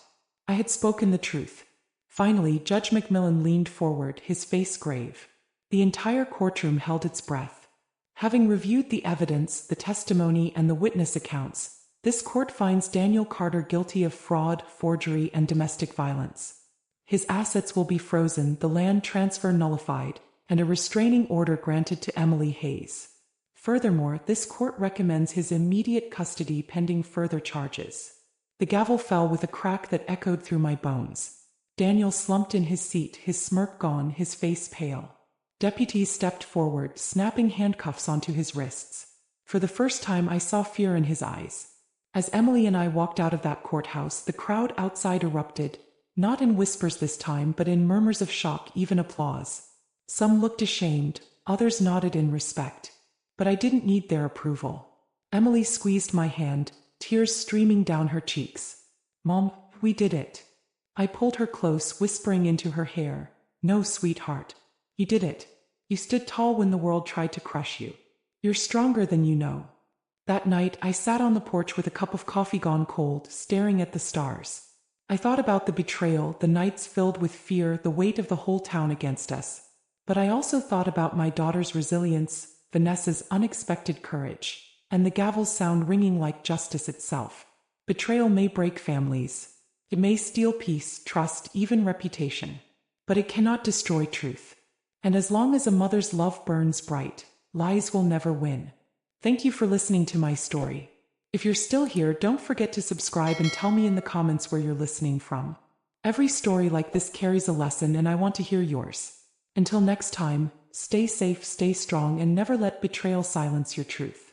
I had spoken the truth. Finally, Judge Macmillan leaned forward, his face grave. The entire courtroom held its breath. "Having reviewed the evidence, the testimony, and the witness accounts, this court finds Daniel Carter guilty of fraud, forgery, and domestic violence. His assets will be frozen, the land transfer nullified, and a restraining order granted to Emily Hayes. Furthermore, this court recommends his immediate custody pending further charges." The gavel fell with a crack that echoed through my bones. Daniel slumped in his seat, his smirk gone, his face pale. Deputies stepped forward, snapping handcuffs onto his wrists. For the first time I saw fear in his eyes. As Emily and I walked out of that courthouse, the crowd outside erupted, not in whispers this time, but in murmurs of shock, even applause. Some looked ashamed, others nodded in respect. But I didn't need their approval. Emily squeezed my hand, tears streaming down her cheeks. "Mom, we did it." I pulled her close, whispering into her hair, "No, sweetheart. You did it. You stood tall when the world tried to crush you. You're stronger than you know." That night, I sat on the porch with a cup of coffee gone cold, staring at the stars. I thought about the betrayal, the nights filled with fear, the weight of the whole town against us. But I also thought about my daughter's resilience, Vanessa's unexpected courage, and the gavel's sound ringing like justice itself. Betrayal may break families. It may steal peace, trust, even reputation. But it cannot destroy truth. And as long as a mother's love burns bright, lies will never win. Thank you for listening to my story. If you're still here, don't forget to subscribe and tell me in the comments where you're listening from. Every story like this carries a lesson, and I want to hear yours. Until next time, stay safe, stay strong, and never let betrayal silence your truth.